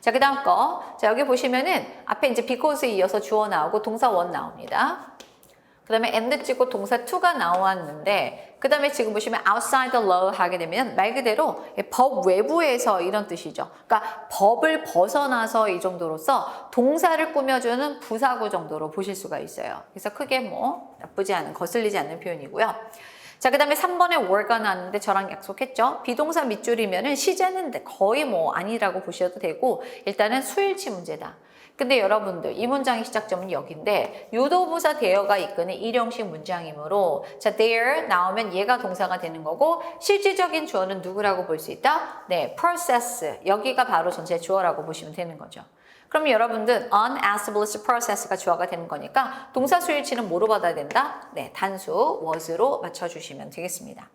Speaker 1: 자, 그 다음 거. 자, 여기 보시면은 앞에 이제 because에 이어서 주어 나오고 동사 one 나옵니다. 그 다음에 and 찍고 동사 to가 나왔는데 그 다음에 지금 보시면 outside the law 하게 되면 말 그대로 법 외부에서 이런 뜻이죠. 그러니까 법을 벗어나서 이 정도로서 동사를 꾸며주는 부사구 정도로 보실 수가 있어요. 그래서 크게 뭐 나쁘지 않은 거슬리지 않는 표현이고요. 자, 그 다음에 3번에 were가 나왔는데 저랑 약속했죠. 비동사 밑줄이면은 시제는 거의 뭐 아니라고 보셔도 되고 일단은 수일치 문제다. 근데 여러분들 이 문장의 시작점은 여기인데 유도부사 대어가 이끄는 일형식 문장이므로 자 there 나오면 얘가 동사가 되는 거고 실질적인 주어는 누구라고 볼 수 있다? 네, process 여기가 바로 전체 주어라고 보시면 되는 거죠. 그럼 여러분들 unestablished process가 주어가 되는 거니까 동사 수일치는 뭐로 받아야 된다? 네, 단수 was로 맞춰주시면 되겠습니다.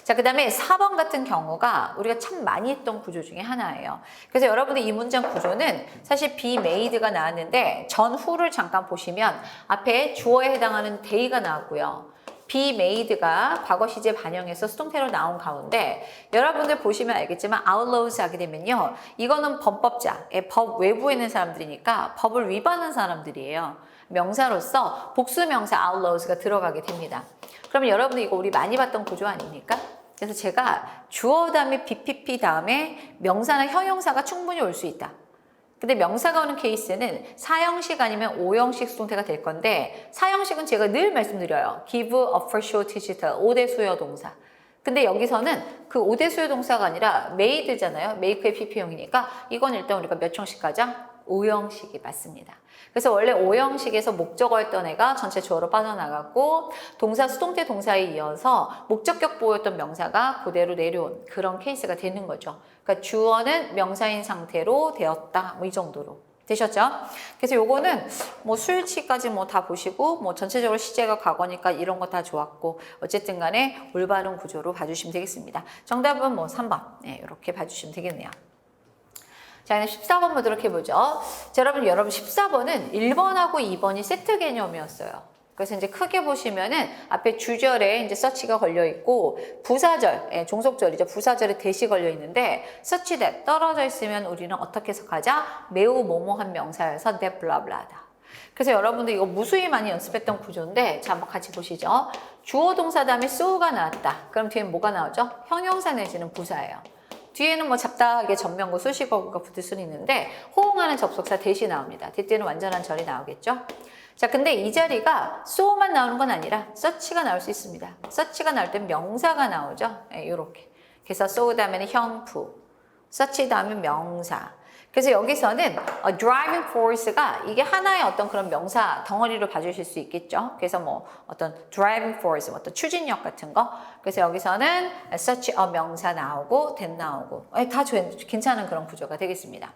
Speaker 1: 자, 그 다음에 4번 같은 경우가 우리가 참 많이 했던 구조 중에 하나예요. 그래서 여러분들 이 문장 구조는 사실 be made가 나왔는데 전후를 잠깐 보시면 앞에 주어에 해당하는 day가 나왔고요. be made가 과거 시제 반영해서 수동태로 나온 가운데 여러분들 보시면 알겠지만 outlaws 하게 되면요. 이거는 범법자, 법 외부에 있는 사람들이니까 법을 위반한 사람들이에요. 명사로서 복수명사 outlaws가 들어가게 됩니다. 그러면 여러분들 이거 우리 많이 봤던 구조 아닙니까? 그래서 제가 주어 다음에 BPP 다음에 명사나 형용사가 충분히 올 수 있다. 근데 명사가 오는 케이스는 사형식 아니면 오형식 수동태가 될 건데 사형식은 제가 늘 말씀드려요. give a first digital 5대 수요 동사. 근데 여기서는 그 5대 수요 동사가 아니라 made잖아요. make의 PP형이니까 이건 일단 우리가 몇 형식 가자? 5형식이 맞습니다. 그래서 원래 5형식에서 목적어였던 애가 전체 주어로 빠져나갔고 동사, 수동태, 동사에 이어서 목적격 보였던 명사가 그대로 내려온 그런 케이스가 되는 거죠. 그러니까 주어는 명사인 상태로 되었다. 뭐 이 정도로. 되셨죠? 그래서 요거는 뭐 수일치까지 뭐 다 보시고 뭐 전체적으로 시제가 과거니까 이런 거 다 좋았고 어쨌든 간에 올바른 구조로 봐주시면 되겠습니다. 정답은 뭐 3번. 네, 이렇게 봐주시면 되겠네요. 자, 14번 보도록 해보죠. 자, 여러분 14번은 1번하고 2번이 세트 개념이었어요. 그래서 이제 크게 보시면은 앞에 주절에 이제 서치가 걸려 있고 부사절, 종속절이죠. 부사절에 대시 걸려 있는데 such that 떨어져 있으면 우리는 어떻게 해석하자? 매우 뭐뭐한 명사여서 that blah blah다. 그래서 여러분들 이거 무수히 많이 연습했던 구조인데 자, 한번 같이 보시죠. 주어 동사 다음에 so가 나왔다. 그럼 뒤에 뭐가 나오죠? 형용사 내지는 부사예요. 뒤에는 뭐 잡다하게 전명구, 수식어구가 붙을 수는 있는데 호응하는 접속사 대시 나옵니다. 뒤에는 완전한 절이 나오겠죠. 자, 근데 이 자리가 so만 나오는 건 아니라 such가 나올 수 있습니다. such가 나올 땐 명사가 나오죠. 네, 요렇게. 그래서 so 다음에는 형부, such 다음에 명사. 그래서 여기서는 driving force가 이게 하나의 어떤 그런 명사 덩어리로 봐주실 수 있겠죠. 그래서 뭐 어떤 driving force, 어떤 추진력 같은 거. 그래서 여기서는 such a 명사 나오고 that 나오고 다 괜찮은 그런 구조가 되겠습니다.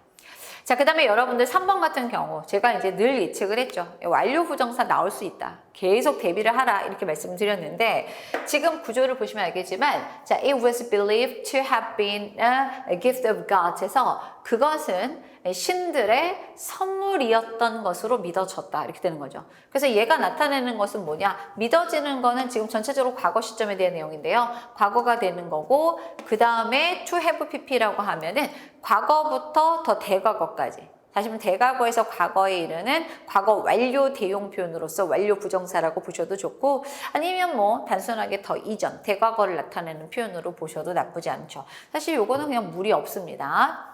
Speaker 1: 자, 그 다음에 여러분들 3번 같은 경우 제가 이제 늘 예측을 했죠. 완료 부정사 나올 수 있다. 계속 대비를 하라 이렇게 말씀드렸는데 지금 구조를 보시면 알겠지만 자, it was believed to have been a gift of God 해서 그것은 신들의 선물이었던 것으로 믿어졌다 이렇게 되는 거죠. 그래서 얘가 나타내는 것은 뭐냐? 믿어지는 거는 지금 전체적으로 과거 시점에 대한 내용인데요. 과거가 되는 거고 그 다음에 to have pp라고 하면은 과거부터 더 대과거까지 다시 말하면 대과거에서 과거에 이르는 과거 완료 대용 표현으로서 완료 부정사라고 보셔도 좋고 아니면 뭐 단순하게 더 이전 대과거를 나타내는 표현으로 보셔도 나쁘지 않죠. 사실 요거는 그냥 무리 없습니다.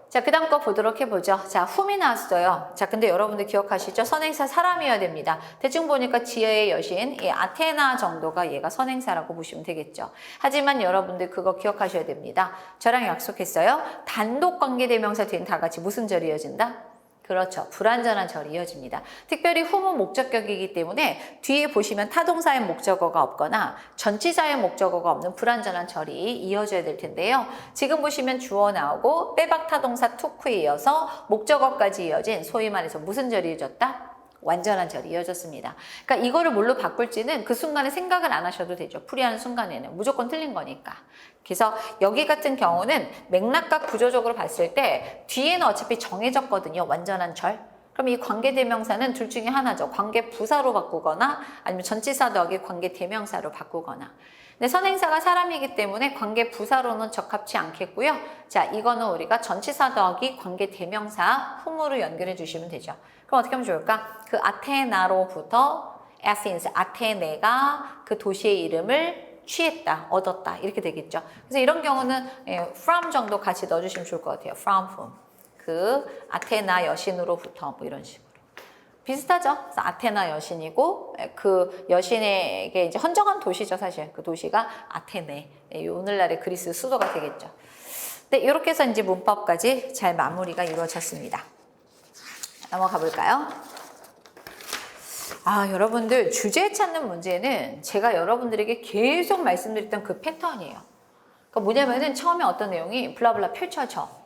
Speaker 1: 자, 그 다음 거 보도록 해보죠. 자, whom이 나왔어요. 자, 근데 여러분들 기억하시죠? 선행사 사람이어야 됩니다. 대충 보니까 지혜의 여신, 이 아테나 정도가 얘가 선행사라고 보시면 되겠죠. 하지만 여러분들 그거 기억하셔야 됩니다. 저랑 약속했어요. 단독 관계대명사 뒤엔 다 같이 무슨 절이 이어진다? 그렇죠. 불완전한 절이 이어집니다. 특별히 whom은 목적격이기 때문에 뒤에 보시면 타동사의 목적어가 없거나 전치사의 목적어가 없는 불완전한 절이 이어져야 될 텐데요. 지금 보시면 주어 나오고 빼박 타동사 took에 이어서 목적어까지 이어진 소위 말해서 무슨 절이 이어졌다? 완전한 절이 이어졌습니다. 그러니까 이거를 뭘로 바꿀지는 그 순간에 생각을 안 하셔도 되죠. 풀이하는 순간에는 무조건 틀린 거니까. 그래서 여기 같은 경우는 맥락과 구조적으로 봤을 때 뒤에는 어차피 정해졌거든요. 완전한 절. 그럼 이 관계대명사는 둘 중에 하나죠. 관계부사로 바꾸거나 아니면 전치사 더하기 관계대명사로 바꾸거나. 근데 선행사가 사람이기 때문에 관계부사로는 적합치 않겠고요. 자, 이거는 우리가 전치사 더하기 관계대명사 whom으로 연결해 주시면 되죠. 그럼 어떻게 하면 좋을까? 그 아테나로부터 Athens, 아테네가 그 도시의 이름을 취했다, 얻었다 이렇게 되겠죠. 그래서 이런 경우는 from 정도 같이 넣어주시면 좋을 것 같아요. from whom. 그 아테나 여신으로부터 뭐 이런 식으로. 비슷하죠. 그래서 아테나 여신이고 그 여신에게 이제 헌정한 도시죠, 사실. 그 도시가 아테네. 오늘날의 그리스 수도가 되겠죠. 네, 이렇게 해서 이제 문법까지 잘 마무리가 이루어졌습니다. 넘어가 볼까요? 여러분들 주제 찾는 문제는 제가 여러분들에게 계속 말씀드렸던 그 패턴이에요. 그러니까 뭐냐면은 처음에 어떤 내용이 블라블라 펼쳐져.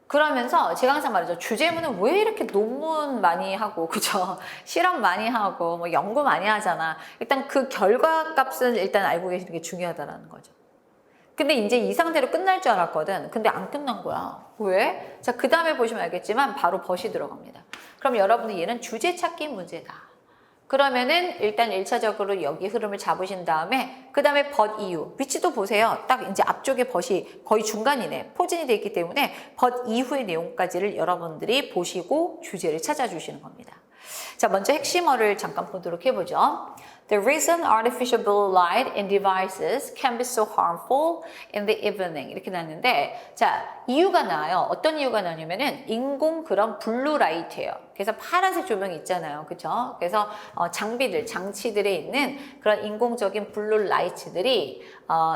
Speaker 1: 그러면서 제가 항상 말하죠. 주제문은 왜 이렇게 논문 많이 하고, 그죠? 실험 많이 하고, 뭐 연구 많이 하잖아. 일단 그 결과값은 일단 알고 계시는 게 중요하다는 거죠. 근데 이제 이 상태로 끝날 줄 알았거든. 근데 안 끝난 거야. 왜? 자, 그 다음에 보시면 알겠지만 바로 벗이 들어갑니다. 그럼 여러분들 얘는 주제 찾기 문제다. 그러면은 일단 1차적으로 여기 흐름을 잡으신 다음에 그 다음에 but 이후 위치도 보세요. 딱 이제 앞쪽에 벗이 거의 중간이네. 포진이 되어 있기 때문에 but 이후의 내용까지를 여러분들이 보시고 주제를 찾아주시는 겁니다. 자, 먼저 핵심어를 잠깐 보도록 해보죠. The reason artificial blue light in devices can be so harmful in the evening. 이렇게 나왔는데, 자, 이유가 나와요. 어떤 이유가 나냐면은 인공 그런 블루 라이트예요. 그래서 파란색 조명이 있잖아요. 그쵸? 그래서 장치들에 있는 그런 인공적인 블루 라이트들이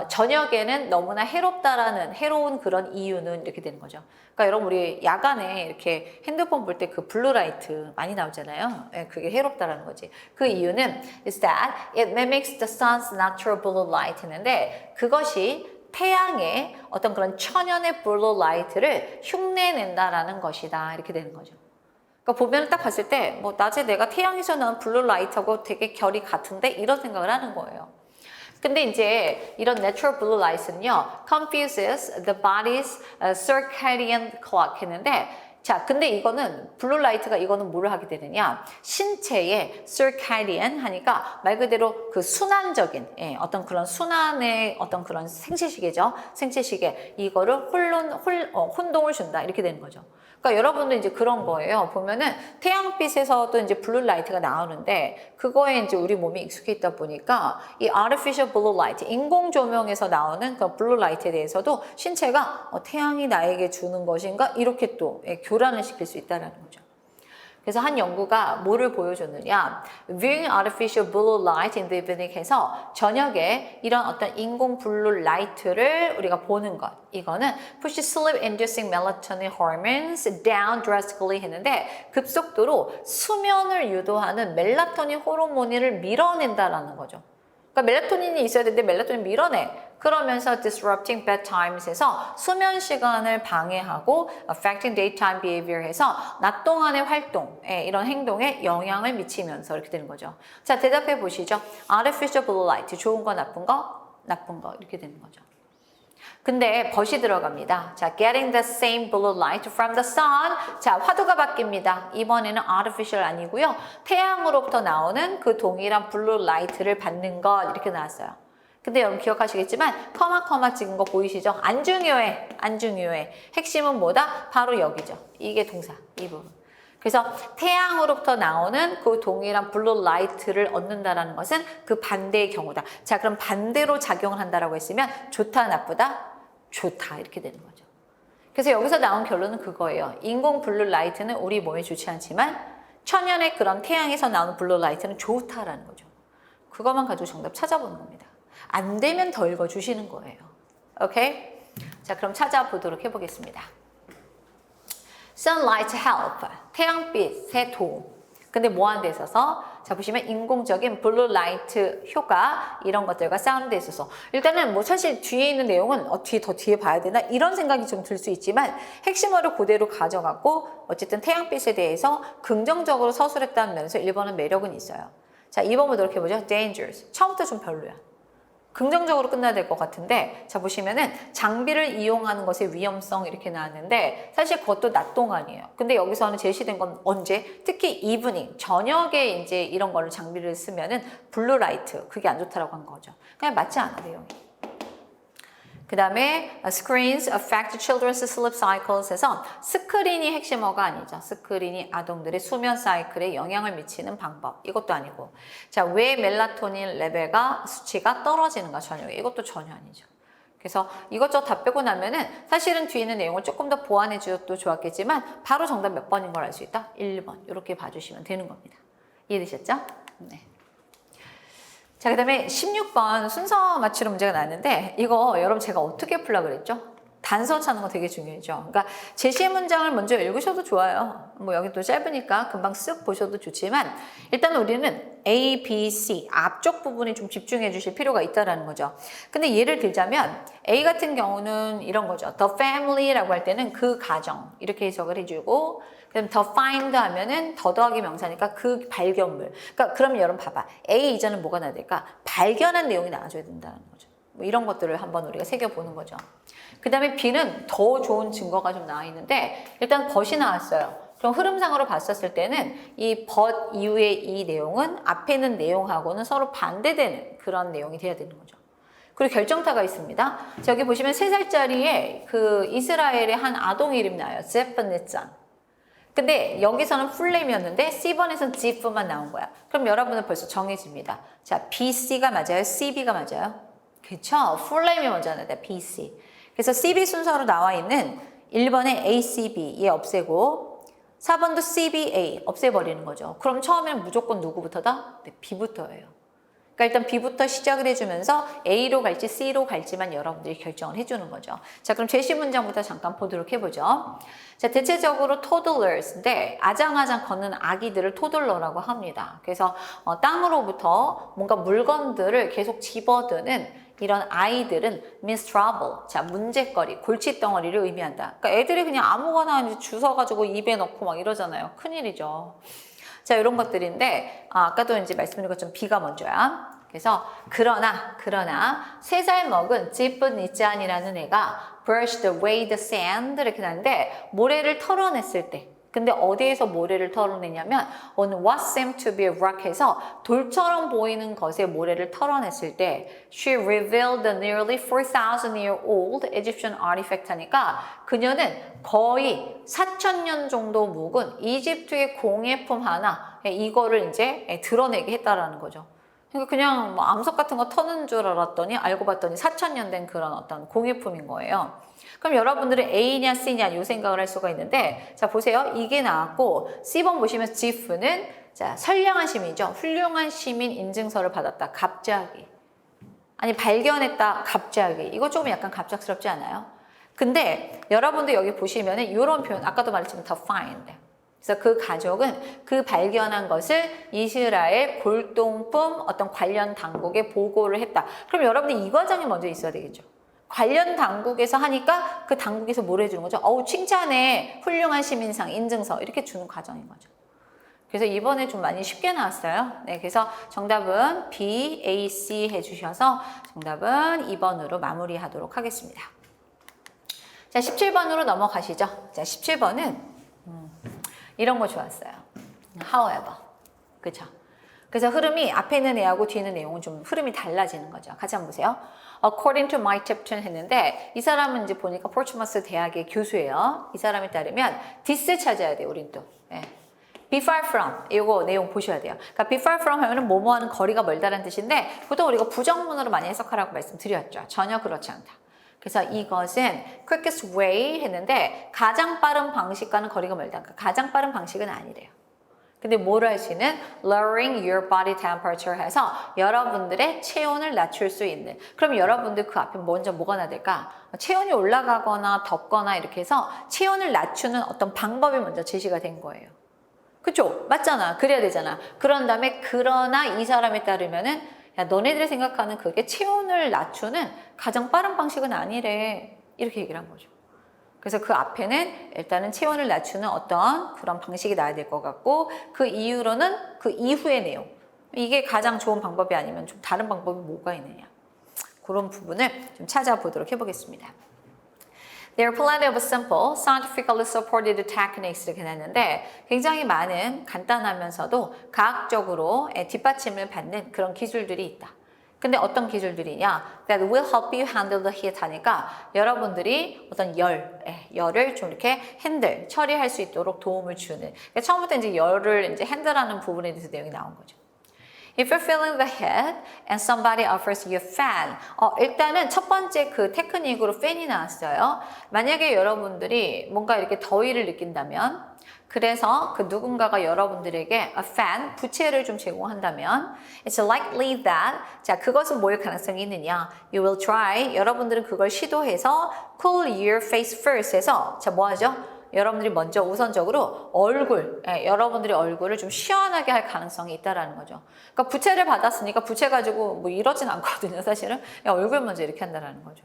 Speaker 1: 저녁에는 너무나 해로운 그런 이유는 이렇게 되는 거죠. 그러니까 여러분 우리 야간에 이렇게 핸드폰 볼 때 그 블루 라이트 많이 나오잖아요. 네, 그게 해롭다라는 거지. 그 이유는 is that it mimics the sun's natural blue light 했는데 그것이 태양의 어떤 그런 천연의 블루 라이트를 흉내낸다라는 것이다. 이렇게 되는 거죠. 그러니까 보면 딱 봤을 때 뭐 낮에 내가 태양에서 나온 블루 라이트하고 되게 결이 같은데 이런 생각을 하는 거예요. 근데 이제 이런 natural blue light은요, confuses the body's circadian clock 했는데, 자, 근데 이거는 블루 라이트가 이거는 뭐를 하게 되느냐? 신체의 circadian 하니까 말 그대로 그 순환적인 어떤 그런 순환의 어떤 그런 생체시계죠. 생체시계 이거를 혼동을 준다 이렇게 되는 거죠. 그러니까 여러분도 이제 그런 거예요. 보면은 태양빛에서도 이제 블루 라이트가 나오는데 그거에 이제 우리 몸이 익숙해 있다 보니까 이 artificial blue light, 인공 조명에서 나오는 그 블루 라이트에 대해서도 신체가 태양이 나에게 주는 것인가 이렇게 또 교란을 시킬 수 있다는 거죠. 그래서 한 연구가 뭐를 보여줬느냐, viewing artificial blue light in the evening 해서 저녁에 이런 어떤 인공 블루 라이트를 우리가 보는 것, 이거는 push sleep inducing melatonin hormones down drastically 했는데 급속도로 수면을 유도하는 멜라토닌 호르몬을 밀어낸다라는 거죠. 그러니까 멜라토닌이 있어야 되는데 멜라토닌 밀어내. 그러면서 disrupting bedtimes에서 수면 시간을 방해하고 affecting daytime behavior 해서 낮 동안의 활동, 이런 행동에 영향을 미치면서 이렇게 되는 거죠. 자, 대답해 보시죠. artificial blue light, 좋은 거, 나쁜 거? 나쁜 거, 이렇게 되는 거죠. 근데 벗이 들어갑니다. 자, getting the same blue light from the sun. 자, 화두가 바뀝니다. 이번에는 artificial 아니고요. 태양으로부터 나오는 그 동일한 블루 라이트를 받는 것 이렇게 나왔어요. 근데 여러분 기억하시겠지만 커마 찍은 거 보이시죠? 안 중요해. 핵심은 뭐다? 바로 여기죠. 이게 동사, 이 부분. 그래서 태양으로부터 나오는 그 동일한 블루 라이트를 얻는다라는 것은 그 반대의 경우다. 자, 그럼 반대로 작용을 한다라고 했으면 좋다, 나쁘다? 좋다 이렇게 되는 거죠. 그래서 여기서 나온 결론은 그거예요. 인공 블루 라이트는 우리 몸에 좋지 않지만 천연의 그런 태양에서 나오는 블루 라이트는 좋다라는 거죠. 그것만 가지고 정답 찾아보는 겁니다. 안 되면 더 읽어주시는 거예요. 오케이? 자, 그럼 찾아보도록 해보겠습니다. Sunlight help. 태양빛의 도움. 근데 뭐 하는 데 있어서? 자, 보시면 인공적인 블루 라이트 효과 이런 것들과 싸우는 데 있어서 일단은 뭐 사실 뒤에 있는 내용은 어떻게 더 뒤에 봐야 되나 이런 생각이 좀 들 수 있지만 핵심어를 그대로 가져갔고 어쨌든 태양빛에 대해서 긍정적으로 서술했다는 면에서 1번은 매력은 있어요. 자, 2번 보도록 해보죠. dangerous. 처음부터 좀 별로야. 긍정적으로 끝나야 될 것 같은데 자 보시면은 장비를 이용하는 것의 위험성 이렇게 나왔는데 사실 그것도 낮 동안이에요. 근데 여기서는 제시된 건 언제? 특히 이브닝 저녁에 이제 이런 거를 장비를 쓰면은 블루라이트 그게 안 좋다라고 한 거죠. 그냥 맞지 않아 내용이. 그 다음에 screens affect children's sleep cycles 해서 스크린이 핵심어가 아니죠. 스크린이 아동들의 수면 사이클에 영향을 미치는 방법. 이것도 아니고. 자, 왜 멜라토닌 레벨과 수치가 떨어지는가 저녁에. 이것도 전혀 아니죠. 그래서 이것저것 다 빼고 나면은 사실은 뒤에 있는 내용을 조금 더 보완해 주셔도 좋았겠지만 바로 정답 몇 번인 걸 알 수 있다? 1번. 이렇게 봐주시면 되는 겁니다. 이해되셨죠? 네. 자, 그 다음에 16번 순서 맞추는 문제가 나왔는데 이거 여러분 제가 어떻게 풀라 그랬죠? 단서 찾는 거 되게 중요하죠. 그러니까 제시 문장을 먼저 읽으셔도 좋아요. 뭐 여기 또 짧으니까 금방 쓱 보셔도 좋지만 일단 우리는 A, B, C 앞쪽 부분에 좀 집중해 주실 필요가 있다라는 거죠. 근데 예를 들자면 A 같은 경우는 이런 거죠. The family라고 할 때는 그 가정 이렇게 해석을 해주고 그다음 the find 하면은 더 더하기 명사니까 그 발견물. 그러니까 그럼 여러분 봐봐. A 이전은 뭐가 나야 될까? 발견한 내용이 나와줘야 된다는 거죠. 뭐 이런 것들을 한번 우리가 새겨보는 거죠. 그 다음에 B는 더 좋은 증거가 좀 나와 있는데 일단 but이 나왔어요. 그럼 흐름상으로 봤었을 때는 이 but 이후의 이 내용은 앞에 있는 내용하고는 서로 반대되는 그런 내용이 돼야 되는 거죠. 그리고 결정타가 있습니다. 저기 보시면 3살짜리의 그 이스라엘의 한 아동 이름이 나와요. 제프니짠. 근데 여기서는 풀네임이었는데 C번에서는 지프만 나온 거야. 그럼 여러분은 벌써 정해집니다. 자, BC가 맞아요? CB가 맞아요? 그쵸? 풀네임이 먼저 나다. BC. 그래서 CB 순서로 나와 있는 1번의 ACB 얘 없애고 4번도 CBA 없애버리는 거죠. 그럼 처음에는 무조건 누구부터다? 네, B부터예요. 그러니까 일단 B부터 시작을 해주면서 A로 갈지 C로 갈지만 여러분들이 결정을 해주는 거죠. 자, 그럼 제시 문장부터 잠깐 보도록 해보죠. 자, 대체적으로 toddlers인데 아장아장 걷는 아기들을 toddler라고 합니다. 그래서 땅으로부터 뭔가 물건들을 계속 집어드는 이런 아이들은 means trouble, 자 문제거리, 골칫덩어리를 의미한다. 그러니까 애들이 그냥 아무거나 이제 주워가지고 입에 넣고 막 이러잖아요. 큰일이죠. 자 이런 것들인데 아까도 이제 말씀드린 것처럼 B가 먼저야. 그래서 그러나 3살 먹은 지프니짠이라는 애가 brushed away the sand 이렇게 나는데 모래를 털어냈을 때 근데 어디에서 모래를 털어내냐면 on what seemed to be a rock에서 돌처럼 보이는 것에 모래를 털어냈을 때 she revealed the nearly 4,000-year old Egyptian artifact 하니까 그녀는 거의 4,000년 정도 묵은 이집트의 공예품 하나 이거를 이제 드러내게 했다라는 거죠. 그러니까 그냥 뭐 암석 같은 거 터는 줄 알았더니 알고 봤더니 4,000년 된 그런 어떤 공예품인 거예요. 그럼 여러분들은 A냐 C냐 이 생각을 할 수가 있는데 자 보세요. 이게 나왔고 C번 보시면 지프는 자 선량한 시민이죠. 훌륭한 시민 인증서를 받았다. 갑자기. 아니 발견했다. 갑자기. 이거 조금 약간 갑작스럽지 않아요? 근데 여러분들 여기 보시면은 이런 표현 아까도 말했지만 the find. 그래서 그 가족은 그 발견한 것을 이스라엘 골동품 어떤 관련 당국에 보고를 했다. 그럼 여러분이 이 과정이 먼저 있어야 되겠죠. 관련 당국에서 하니까 그 당국에서 뭘 해주는 거죠? 어우 칭찬해 훌륭한 시민상 인증서 이렇게 주는 과정인 거죠. 그래서 이번에 좀 많이 쉽게 나왔어요. 네, 그래서 정답은 B, A, C 해주셔서 정답은 2번으로 마무리하도록 하겠습니다. 자 17번으로 넘어가시죠. 자 17번은 이런 거 좋았어요. However. 그쵸? 그래서 흐름이 앞에 있는 애하고 뒤에 있는 내용은 좀 흐름이 달라지는 거죠. 같이 한번 보세요. According to Mike Tipton 했는데 이 사람은 이제 보니까 포츠머스 대학의 교수예요. 이 사람에 따르면 this 찾아야 돼요. 우린 또. 예. Be far from. 이거 내용 보셔야 돼요. 그러니까 be far from 하면은 뭐뭐하는 거리가 멀다라는 뜻인데 보통 우리가 부정문으로 많이 해석하라고 말씀드렸죠. 전혀 그렇지 않다. 그래서 이것은 quickest way 했는데 가장 빠른 방식과는 거리가 멀다. 그러니까 가장 빠른 방식은 아니래요. 근데 뭘 할 수 있는 lowering your body temperature 해서 여러분들의 체온을 낮출 수 있는. 그럼 여러분들 그 앞에 먼저 뭐가 나야 될까? 체온이 올라가거나 덥거나 이렇게 해서 체온을 낮추는 어떤 방법이 먼저 제시가 된 거예요. 그쵸? 맞잖아. 그래야 되잖아. 그런 다음에 그러나 이 사람에 따르면은 야 너네들이 생각하는 그게 체온을 낮추는 가장 빠른 방식은 아니래. 이렇게 얘기를 한 거죠. 그래서 그 앞에는 일단은 체온을 낮추는 어떤 그런 방식이 나야 될 것 같고 그 이후로는 그 이후의 내용. 이게 가장 좋은 방법이 아니면 좀 다른 방법이 뭐가 있느냐. 그런 부분을 좀 찾아보도록 해보겠습니다. There are plenty of simple, scientifically supported techniques 이렇게 했는데 굉장히 많은 간단하면서도 과학적으로 뒷받침을 받는 그런 기술들이 있다. 근데 어떤 기술들이냐? That will help you handle the heat 하니까 여러분들이 어떤 열을 좀 이렇게 핸들, 처리할 수 있도록 도움을 주는. 그러니까 처음부터 이제 열을 이제 핸들하는 부분에 대해서 내용이 나온 거죠. If you're feeling the heat and somebody offers you a fan. 일단은 첫 번째 그 테크닉으로 팬이 나왔어요. 만약에 여러분들이 뭔가 이렇게 더위를 느낀다면 그래서 그 누군가가 여러분들에게 a fan, 부채를 좀 제공한다면 it's likely that 자 그것은 뭐일 가능성이 있느냐 you will try 여러분들은 그걸 시도해서 cool your face first 해서 자 뭐 하죠? 여러분들이 먼저 우선적으로 여러분들의 얼굴을 좀 시원하게 할 가능성이 있다라는 거죠. 그러니까 부채를 받았으니까 부채 가지고 뭐 이러진 않거든요, 사실은. 얼굴 먼저 이렇게 한다라는 거죠.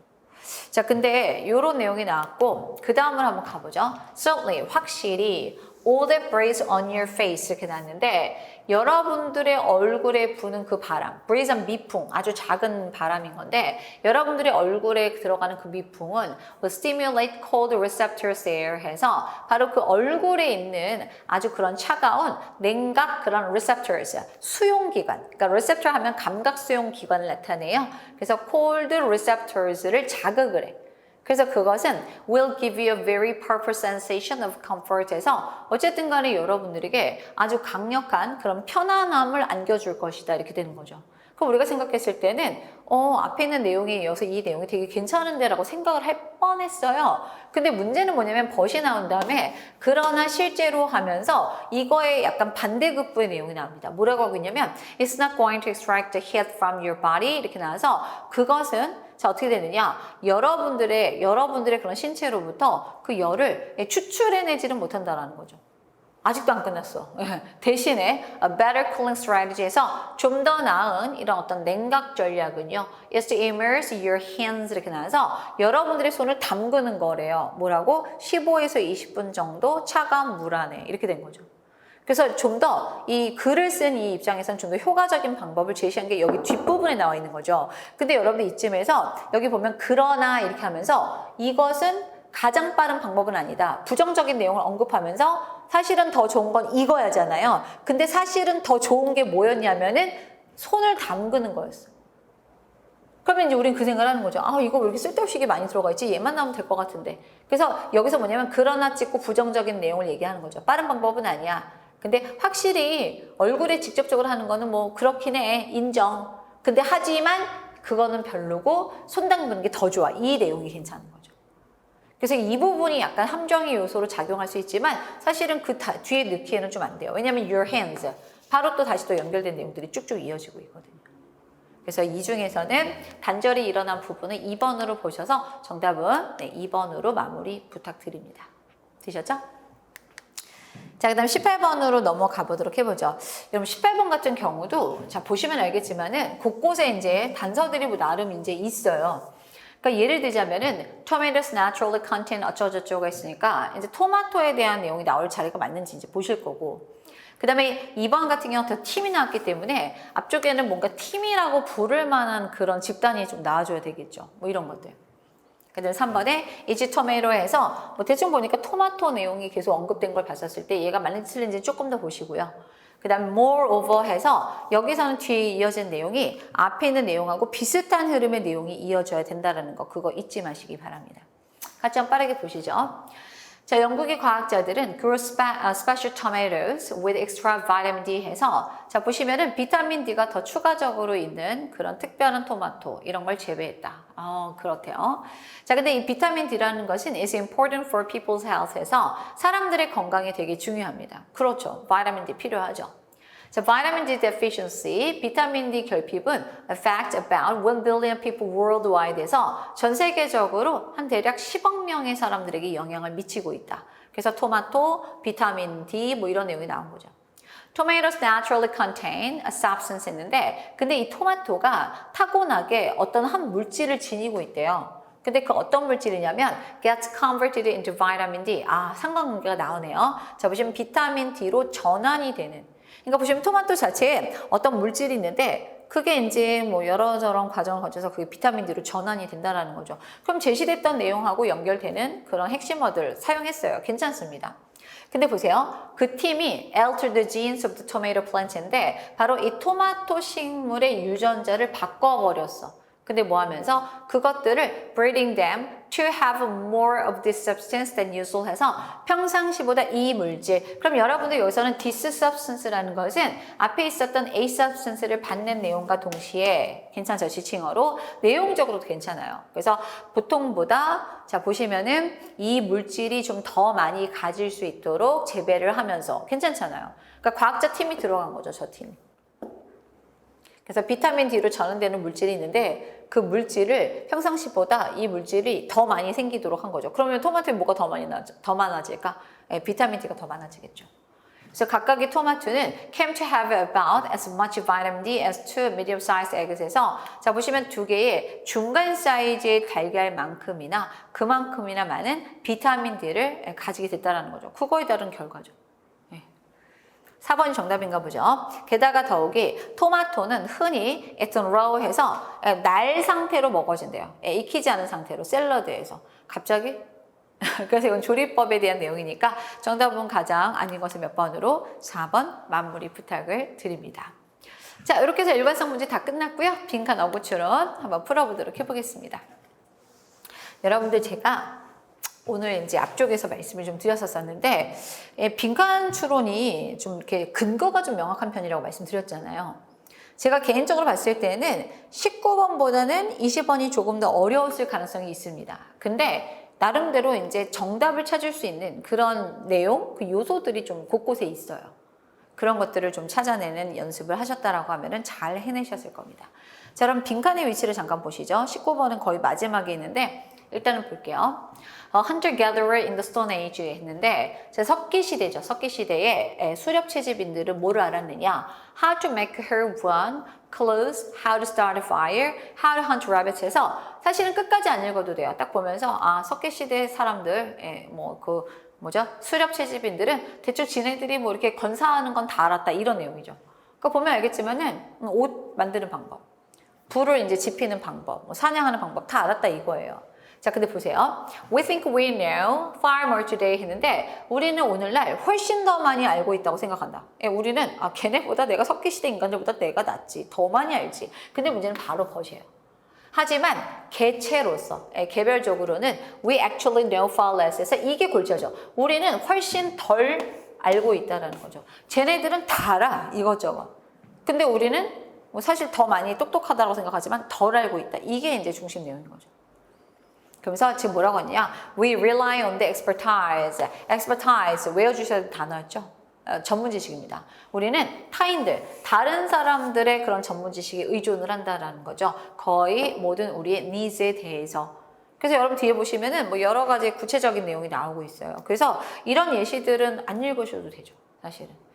Speaker 1: 자, 근데 이런 내용이 나왔고 그 다음으로 한번 가보죠. Certainly, 확실히 all that breeze on your face 이렇게 나왔는데 여러분들의 얼굴에 부는 그 바람, breeze는 미풍, 아주 작은 바람인 건데 여러분들의 얼굴에 들어가는 그 미풍은 will stimulate cold receptors there 해서 바로 그 얼굴에 있는 아주 그런 차가운 냉각 그런 receptors, 수용기관, 그러니까 receptor 하면 감각 수용기관을 나타내요. 그래서 cold receptors를 자극을 해. 그래서 그것은 will give you a very powerful sensation of comfort 해서 어쨌든 간에 여러분들에게 아주 강력한 그런 편안함을 안겨줄 것이다 이렇게 되는 거죠. 그럼 우리가 생각했을 때는 앞에 있는 내용에 이어서 이 내용이 되게 괜찮은데 라고 생각을 할 뻔했어요. 근데 문제는 뭐냐면 벗이 나온 다음에 그러나 실제로 하면서 이거에 약간 반대급부의 내용이 나옵니다. 뭐라고 하고 있냐면 It's not going to extract the heat from your body 이렇게 나와서 그것은 자 어떻게 되느냐 여러분들의 그런 신체로부터 그 열을 추출해내지는 못한다라는 거죠. 아직도 안 끝났어. 대신에 a better cooling strategy에서 좀 더 나은 이런 어떤 냉각 전략은요. is to immerse your hands 이렇게 나와서 여러분들의 손을 담그는 거래요. 뭐라고? 15에서 20분 정도 차가운 물 안에 이렇게 된 거죠. 그래서 좀 더 이 글을 쓴 이 입장에서는 좀 더 효과적인 방법을 제시한 게 여기 뒷부분에 나와 있는 거죠. 근데 여러분들 이쯤에서 여기 보면 그러나 이렇게 하면서 이것은 가장 빠른 방법은 아니다. 부정적인 내용을 언급하면서 사실은 더 좋은 건 이거야잖아요. 근데 사실은 더 좋은 게 뭐였냐면은 손을 담그는 거였어. 그러면 이제 우린 그 생각을 하는 거죠. 이거 왜 이렇게 쓸데없이 많이 들어가 있지? 얘만 나오면 될 것 같은데. 그래서 여기서 뭐냐면 그러나 찍고 부정적인 내용을 얘기하는 거죠. 빠른 방법은 아니야. 근데 확실히 얼굴에 직접적으로 하는 거는 뭐 그렇긴 해. 인정. 근데 하지만 그거는 별로고 손 담그는 게 더 좋아. 이 내용이 괜찮은 거죠. 그래서 이 부분이 약간 함정의 요소로 작용할 수 있지만 사실은 그 뒤에 넣기에는 좀 안 돼요. 왜냐하면 your hands. 바로 또 다시 또 연결된 내용들이 쭉쭉 이어지고 있거든요. 그래서 이 중에서는 단절이 일어난 부분은 2번으로 보셔서 정답은 2번으로 마무리 부탁드립니다. 되셨죠? 자, 그 다음 18번으로 넘어가 보도록 해보죠. 여러분 18번 같은 경우도 자 보시면 알겠지만은 곳곳에 이제 단서들이 뭐 나름 이제 있어요. 그러니까 예를 들자면은 tomatoes naturally contain 어쩌고저쩌고가 있으니까 이제 토마토에 대한 내용이 나올 자리가 맞는지 이제 보실 거고. 그 다음에 2번 같은 경우는 더 팀이 나왔기 때문에 앞쪽에는 뭔가 팀이라고 부를 만한 그런 집단이 좀 나와줘야 되겠죠. 뭐 이런 것들. 그 다음에 3번에 is tomato에서 뭐 대충 보니까 토마토 내용이 계속 언급된 걸 봤었을 때 얘가 맞는지 틀린지 조금 더 보시고요. 그 다음에 moreover 해서 여기서는 뒤에 이어진 내용이 앞에 있는 내용하고 비슷한 흐름의 내용이 이어져야 된다는 거 그거 잊지 마시기 바랍니다. 같이 한번 빠르게 보시죠. 자, 영국의 과학자들은 grow special tomatoes with extra vitamin D 해서 자 보시면은 비타민 D가 더 추가적으로 있는 그런 특별한 토마토 이런 걸 재배했다. 그렇대요. 자, 근데 이 비타민 D라는 것은 is important for people's health 해서 사람들의 건강에 되게 중요합니다. 그렇죠. 비타민 D 필요하죠. 자, vitamin D deficiency, 비타민 D 결핍은 affect about 1 billion people worldwide에서 전 세계적으로 한 대략 10억 명의 사람들에게 영향을 미치고 있다. 그래서 토마토, 비타민 D 뭐 이런 내용이 나온 거죠. Tomatoes naturally contain a substance 했는데 근데 이 토마토가 타고나게 어떤 한 물질을 지니고 있대요. 근데 그 어떤 물질이냐면 gets converted into vitamin D. 상관관계가 나오네요. 자, 보시면 비타민 D로 전환이 되는 그러니까 보시면 토마토 자체에 어떤 물질이 있는데 그게 이제 뭐 여러저런 과정을 거쳐서 그게 비타민 D로 전환이 된다는 거죠. 그럼 제시됐던 내용하고 연결되는 그런 핵심어들 사용했어요. 괜찮습니다. 근데 보세요. 그 팀이 alter the genes of the tomato plant인데 바로 이 토마토 식물의 유전자를 바꿔버렸어. 근데 뭐 하면서 그것들을 breeding them to have more of this substance than usual 해서 평상시보다 이 물질. 그럼 여러분들 여기서는 this substance라는 것은 앞에 있었던 A substance를 받는 내용과 동시에 괜찮죠? 지칭어로 내용적으로도 괜찮아요. 그래서 보통보다 자 보시면은 이 물질이 좀 더 많이 가질 수 있도록 재배를 하면서 괜찮잖아요. 그러니까 과학자 팀이 들어간 거죠, 저 팀이. 그래서 비타민 D로 전환되는 물질이 있는데 그 물질을 평상시보다 이 물질이 더 많이 생기도록 한 거죠. 그러면 토마토에 뭐가 더 많아질까? 네, 비타민 D가 더 많아지겠죠. 그래서 각각의 토마토는 came to have about as much vitamin D as two medium-sized eggs에서 자 보시면 두 개의 중간 사이즈의 달걀만큼이나 그만큼이나 많은 비타민 D를 가지게 됐다는 거죠. 그거에 따른 결과죠. 4번이 정답인가 보죠. 게다가 더욱이 토마토는 흔히 eaten raw 해서 날 상태로 먹어진대요. 익히지 않은 상태로 샐러드에서. 갑자기? 그래서 이건 조리법에 대한 내용이니까 정답은 가장 아닌 것은 몇 번으로 4번 마무리 부탁을 드립니다. 자, 이렇게 해서 일반성 문제 다 끝났고요. 빈칸 어구 추론 한번 풀어보도록 해보겠습니다. 여러분들 제가 오늘 이제 앞쪽에서 말씀을 좀 드렸었는데 빈칸 추론이 좀 이렇게 근거가 좀 명확한 편이라고 말씀드렸잖아요. 제가 개인적으로 봤을 때는 19번보다는 20번이 조금 더 어려웠을 가능성이 있습니다. 근데 나름대로 이제 정답을 찾을 수 있는 그런 내용, 그 요소들이 좀 곳곳에 있어요. 그런 것들을 좀 찾아내는 연습을 하셨다라고 하면은 잘 해내셨을 겁니다. 자, 그럼 빈칸의 위치를 잠깐 보시죠. 19번은 거의 마지막에 있는데 일단은 볼게요. Hunter-gatherer in the Stone Age 했는데 석기 시대죠. 석기 시대에 수렵 채집인들은 뭐를 알았느냐? How to make her run, clothes, how to start a fire, how to hunt rabbits 해서 사실은 끝까지 안 읽어도 돼요. 딱 보면서 아 석기 시대 사람들 수렵 채집인들은 대충 지네들이 뭐 이렇게 건사하는 건 다 알았다 이런 내용이죠. 그러니까 보면 알겠지만은 옷 만드는 방법, 불을 이제 지피는 방법, 사냥하는 방법 다 알았다 이거예요. 자, 근데 보세요. We think we know far more today 했는데 우리는 오늘날 훨씬 더 많이 알고 있다고 생각한다. 우리는 걔네보다 내가 석기시대 인간들보다 내가 낫지. 더 많이 알지. 근데 문제는 바로 벗이에요. 하지만 개체로서 개별적으로는 we actually know far less 해서 이게 골자죠. 우리는 훨씬 덜 알고 있다는 거죠. 쟤네들은 다 알아. 이것저것. 근데 우리는 사실 더 많이 똑똑하다고 생각하지만 덜 알고 있다. 이게 이제 중심 내용인 거죠. 그러면서 지금 뭐라고 하냐? We rely on the expertise. expertise 외워주셔야 될 단어였죠. 전문 지식입니다. 우리는 타인들, 다른 사람들의 그런 전문 지식에 의존을 한다라는 거죠. 거의 모든 우리의 needs에 대해서. 그래서 여러분 뒤에 보시면은 뭐 여러 가지 구체적인 내용이 나오고 있어요. 그래서 이런 예시들은 안 읽으셔도 되죠. 사실은.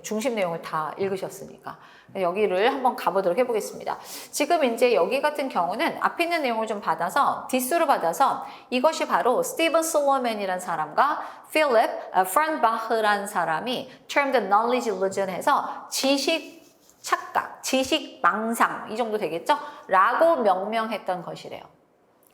Speaker 1: 중심 내용을 다 읽으셨으니까 여기를 한번 가보도록 해보겠습니다. 지금 이제 여기 같은 경우는 앞에 있는 내용을 좀 받아서 디스로 받아서 이것이 바로 스티븐 솔로맨이라는 사람과 필립 프란바흐라는 사람이 termed knowledge illusion 해서 지식 착각, 지식 망상 이 정도 되겠죠? 라고 명명했던 것이래요.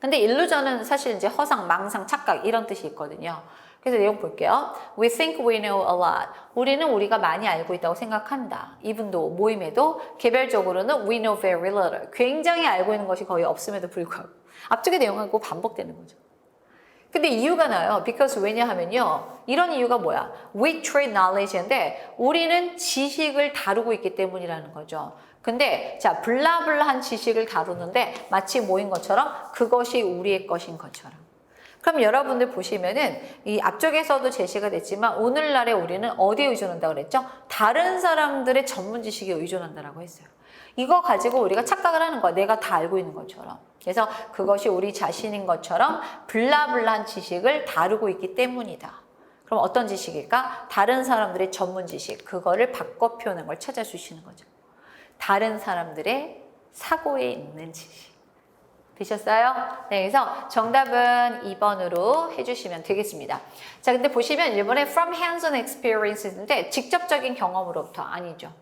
Speaker 1: 근데 illusion은 사실 이제 허상, 망상, 착각 이런 뜻이 있거든요. 그래서 내용 볼게요. We think we know a lot. 우리는 우리가 많이 알고 있다고 생각한다. 이분도 모임에도 개별적으로는 we know very little. 굉장히 알고 있는 것이 거의 없음에도 불구하고 앞쪽의 내용하고 반복되는 거죠. 근데 이유가 나요. because 왜냐하면요. 이런 이유가 뭐야? We treat knowledge인데 우리는 지식을 다루고 있기 때문이라는 거죠. 근데 자 블라블라한 지식을 다루는데 마치 뭐인 것처럼 그것이 우리의 것인 것처럼. 그럼 여러분들 보시면은 이 앞쪽에서도 제시가 됐지만 오늘날에 우리는 어디에 의존한다고 그랬죠? 다른 사람들의 전문 지식에 의존한다라고 했어요. 이거 가지고 우리가 착각을 하는 거야. 내가 다 알고 있는 것처럼. 그래서 그것이 우리 자신인 것처럼 블라블라한 지식을 다루고 있기 때문이다. 그럼 어떤 지식일까? 다른 사람들의 전문 지식. 그거를 바꿔 표현한 걸 찾아주시는 거죠. 다른 사람들의 사고에 있는 지식. 되셨어요? 네, 그래서 정답은 2번으로 해주시면 되겠습니다. 자, 근데 보시면 일본의 from hands-on experience인데 직접적인 경험으로부터 아니죠.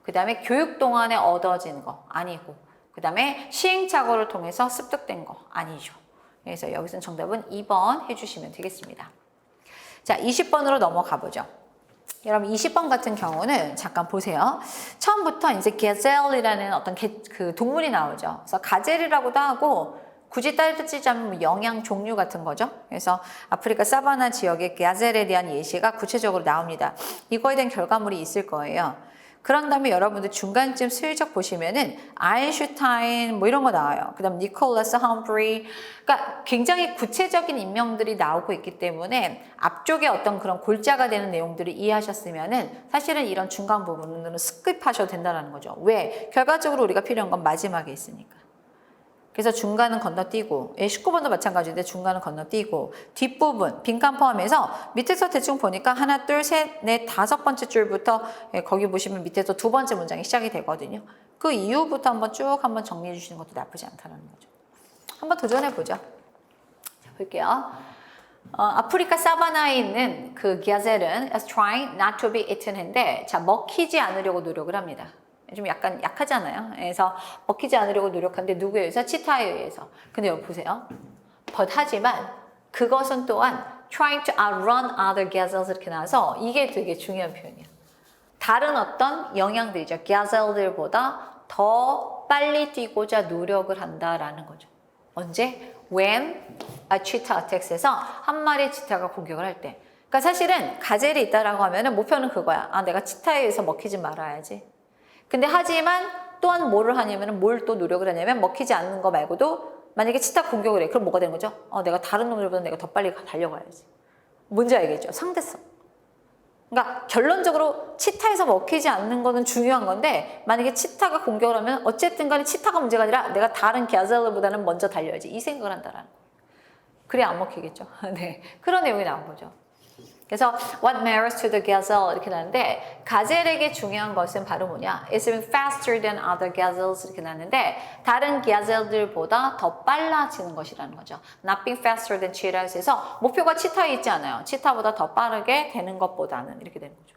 Speaker 1: 그 다음에 교육 동안에 얻어진 거 아니고 그 다음에 시행착오를 통해서 습득된 거 아니죠. 그래서 여기서는 정답은 2번 해주시면 되겠습니다. 자, 20번으로 넘어가 보죠. 여러분 20번 같은 경우는 잠깐 보세요. 처음부터 이제 gazelle이라는 어떤 그 동물이 나오죠. 그래서 가젤이라고도 하고 굳이 따지자면 영양 종류 같은 거죠. 그래서 아프리카 사바나 지역의 가젤에 대한 예시가 구체적으로 나옵니다. 이거에 대한 결과물이 있을 거예요. 그런 다음에 여러분들 중간쯤 슬쩍 보시면은 아인슈타인 뭐 이런 거 나와요. 그 다음 니콜라스 험프리. 그러니까 굉장히 구체적인 인명들이 나오고 있기 때문에 앞쪽에 어떤 그런 골자가 되는 내용들을 이해하셨으면은 사실은 이런 중간 부분은 스킵하셔도 된다는 거죠. 왜? 결과적으로 우리가 필요한 건 마지막에 있으니까. 그래서 중간은 건너뛰고 19번도 마찬가지인데 중간은 건너뛰고 뒷부분 빈칸 포함해서 밑에서 대충 보니까 하나 둘 셋 넷 다섯 번째 줄부터 거기 보시면 밑에서 두 번째 문장이 시작이 되거든요. 그 이후부터 한번 쭉 한번 정리해 주시는 것도 나쁘지 않다는 거죠. 한번 도전해 보죠. 자, 볼게요. 아프리카 사바나에 있는 그 가젤은 is trying not to be eaten인데 자 먹히지 않으려고 노력을 합니다. 좀 약간 약하잖아요. 그래서 먹히지 않으려고 노력하는데 누구에 의해서? 치타에 의해서. 근데 여기 보세요. But 하지만 그것은 또한 trying to outrun other gazelles 이렇게 나와서 이게 되게 중요한 표현이에요. 다른 어떤 영양들이죠. gazelle들보다 더 빨리 뛰고자 노력을 한다라는 거죠. 언제? When a cheetah attacks에서 한 마리의 치타가 공격을 할 때. 그러니까 사실은 가젤이 있다라고 하면은 목표는 그거야. 아, 내가 치타에 의해서 먹히지 말아야지. 근데 하지만 또한 뭐를 하냐면 뭘 또 노력을 하냐면 먹히지 않는 거 말고도 만약에 치타 공격을 해. 그럼 뭐가 되는 거죠? 내가 다른 놈들보다 내가 더 빨리 달려가야지. 뭔지 알겠죠? 상대성. 그러니까 결론적으로 치타에서 먹히지 않는 거는 중요한 건데 만약에 치타가 공격을 하면 어쨌든 간에 치타가 문제가 아니라 내가 다른 가젤보다는 먼저 달려야지. 이 생각을 한다라는 거예요. 그래야 안 먹히겠죠. 네, 그런 내용이 나온 거죠. 그래서 what matters to the gazelle 이렇게 나는데 가젤에게 중요한 것은 바로 뭐냐? It's faster than other gazelles 이렇게 나는데 다른 gazelle들보다 더 빨라지는 것이라는 거죠. Not being faster than cheetahs에서 목표가 치타에 있지 않아요. 치타보다 더 빠르게 되는 것보다는 이렇게 되는 거죠.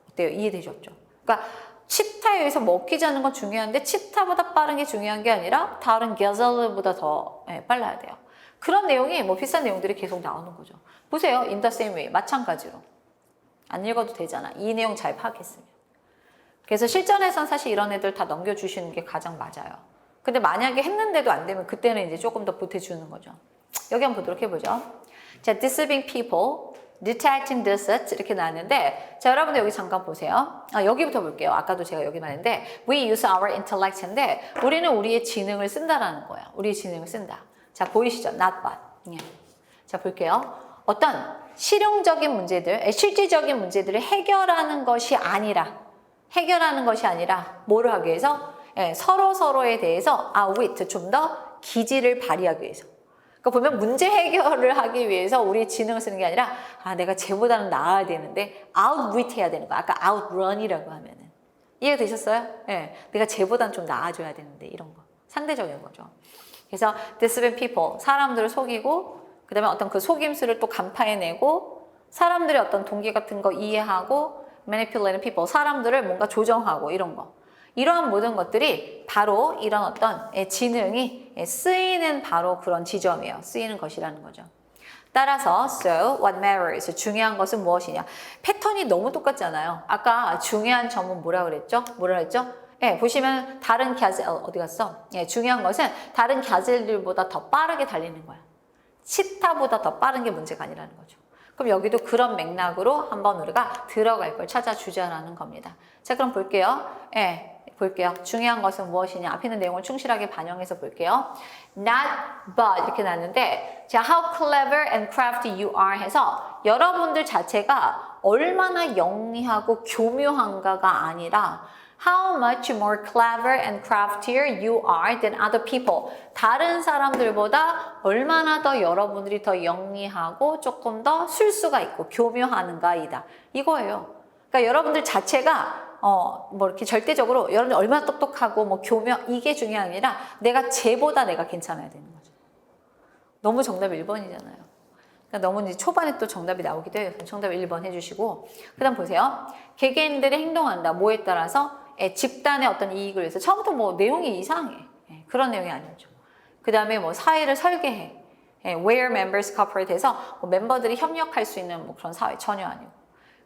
Speaker 1: 어때요? 이해되셨죠? 그러니까 치타에 의해서 먹히지 않는 건 중요한데 치타보다 빠른 게 중요한 게 아니라 다른 gazelle보다 더 빨라야 돼요. 그런 내용이 뭐 비슷한 내용들이 계속 나오는 거죠. 보세요. In the same way. 마찬가지로. 안 읽어도 되잖아. 이 내용 잘 파악했으면. 그래서 실전에선 사실 이런 애들 다 넘겨주시는 게 가장 맞아요. 근데 만약에 했는데도 안 되면 그때는 이제 조금 더 보태주는 거죠. 여기 한번 보도록 해보죠. 자, deceiving people, detecting deceit 이렇게 나왔는데 자, 여러분들 여기 잠깐 보세요. 여기부터 볼게요. 아까도 제가 여기 말했는데 we use our intellect인데 우리는 우리의 지능을 쓴다라는 거예요. 우리의 지능을 쓴다. 자, 보이시죠? Not but. 자, 볼게요. 어떤 실용적인 문제들, 실질적인 문제들을 해결하는 것이 아니라 뭐를 하기 위해서? 서로에 대해서 wit, 좀 더 기지를 발휘하기 위해서. 그러니까 보면 문제 해결을 하기 위해서 우리 지능을 쓰는 게 아니라 내가 쟤보다는 나아야 되는데 outwit 해야 되는 거야. 아까 outrun이라고 하면은. 이해가 되셨어요? 내가 쟤보다는 좀 나아져야 되는데 이런 거. 상대적인 거죠. 그래서 deceiving people, 사람들을 속이고 그 다음에 어떤 그 속임수를 또 간파해내고 사람들의 어떤 동기 같은 거 이해하고 manipulating people, 사람들을 뭔가 조정하고 이런 거. 이러한 모든 것들이 바로 이런 어떤 지능이 쓰이는 바로 그런 지점이에요. 쓰이는 것이라는 거죠. 따라서 so what matters, 중요한 것은 무엇이냐. 패턴이 너무 똑같잖아요. 아까 중요한 점은 뭐라 그랬죠? 보시면 다른 가젤 어디 갔어? 중요한 것은 다른 가젤들보다 더 빠르게 달리는 거야. 치타보다 더 빠른 게 문제가 아니라는 거죠. 그럼 여기도 그런 맥락으로 한번 우리가 들어갈 걸 찾아주자라는 겁니다. 자, 그럼 볼게요. 볼게요. 중요한 것은 무엇이냐. 앞에 있는 내용을 충실하게 반영해서 볼게요. Not but 이렇게 나왔는데 자, how clever and crafty you are 해서 여러분들 자체가 얼마나 영리하고 교묘한가가 아니라 How much more clever and craftier you are than other people. 다른 사람들보다 얼마나 더 여러분들이 더 영리하고 조금 더 술수가 있고 교묘한가이다. 이거예요. 그러니까 여러분들 자체가 뭐 이렇게 절대적으로 여러분들 얼마나 똑똑하고 뭐 교묘 이게 중요한 게 아니라 내가 쟤보다 내가 괜찮아야 되는 거죠. 너무 정답이 1번이잖아요. 그러니까 너무 이제 초반에 또 정답이 나오기도 해요. 정답 1번 해주시고 그 다음 보세요. 개개인들이 행동한다. 뭐에 따라서? 집단의 어떤 이익을 위해서 처음부터 뭐 내용이 이상해. 그런 내용이 아니죠. 그 다음에 뭐 사회를 설계해. where members cooperate 해서 뭐 멤버들이 협력할 수 있는 뭐 그런 사회 전혀 아니고.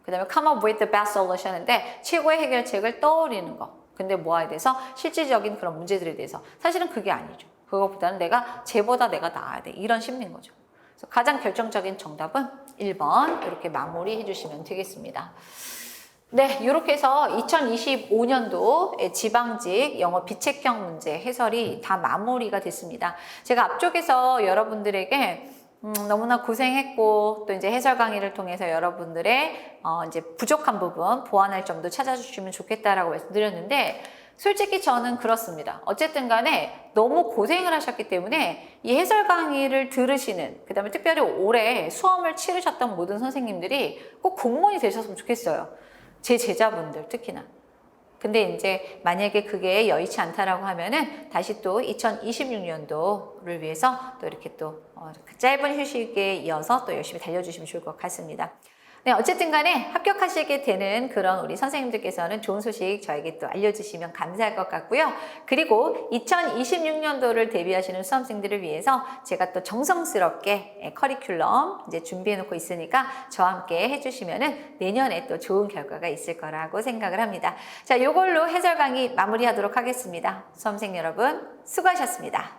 Speaker 1: 그 다음에 come up with the best solution인데 최고의 해결책을 떠올리는 거. 근데 뭐에 대해서? 실질적인 그런 문제들에 대해서. 사실은 그게 아니죠. 그것보다는 쟤보다 내가 나아야 돼. 이런 심리인 거죠. 그래서 가장 결정적인 정답은 1번 이렇게 마무리해 주시면 되겠습니다. 네, 이렇게 해서 2025년도 지방직 영어 비책형 문제 해설이 다 마무리가 됐습니다. 제가 앞쪽에서 여러분들에게 너무나 고생했고 또 이제 해설 강의를 통해서 여러분들의 이제 부족한 부분 보완할 점도 찾아주시면 좋겠다라고 말씀드렸는데 솔직히 저는 그렇습니다. 어쨌든 간에 너무 고생을 하셨기 때문에 이 해설 강의를 들으시는 그다음에 특별히 올해 수험을 치르셨던 모든 선생님들이 꼭 공무원이 되셨으면 좋겠어요. 제 제자분들 특히나. 근데 이제 만약에 그게 여의치 않다라고 하면은 다시 또 2026년도를 위해서 또 이렇게 또 짧은 휴식에 이어서 또 열심히 달려주시면 좋을 것 같습니다. 네, 어쨌든 간에 합격하시게 되는 그런 우리 선생님들께서는 좋은 소식 저에게 또 알려주시면 감사할 것 같고요. 그리고 2026년도를 대비하시는 수험생들을 위해서 제가 또 정성스럽게 커리큘럼 이제 준비해 놓고 있으니까 저와 함께 해주시면은 내년에 또 좋은 결과가 있을 거라고 생각을 합니다. 자, 요걸로 해설 강의 마무리하도록 하겠습니다. 수험생 여러분, 수고하셨습니다.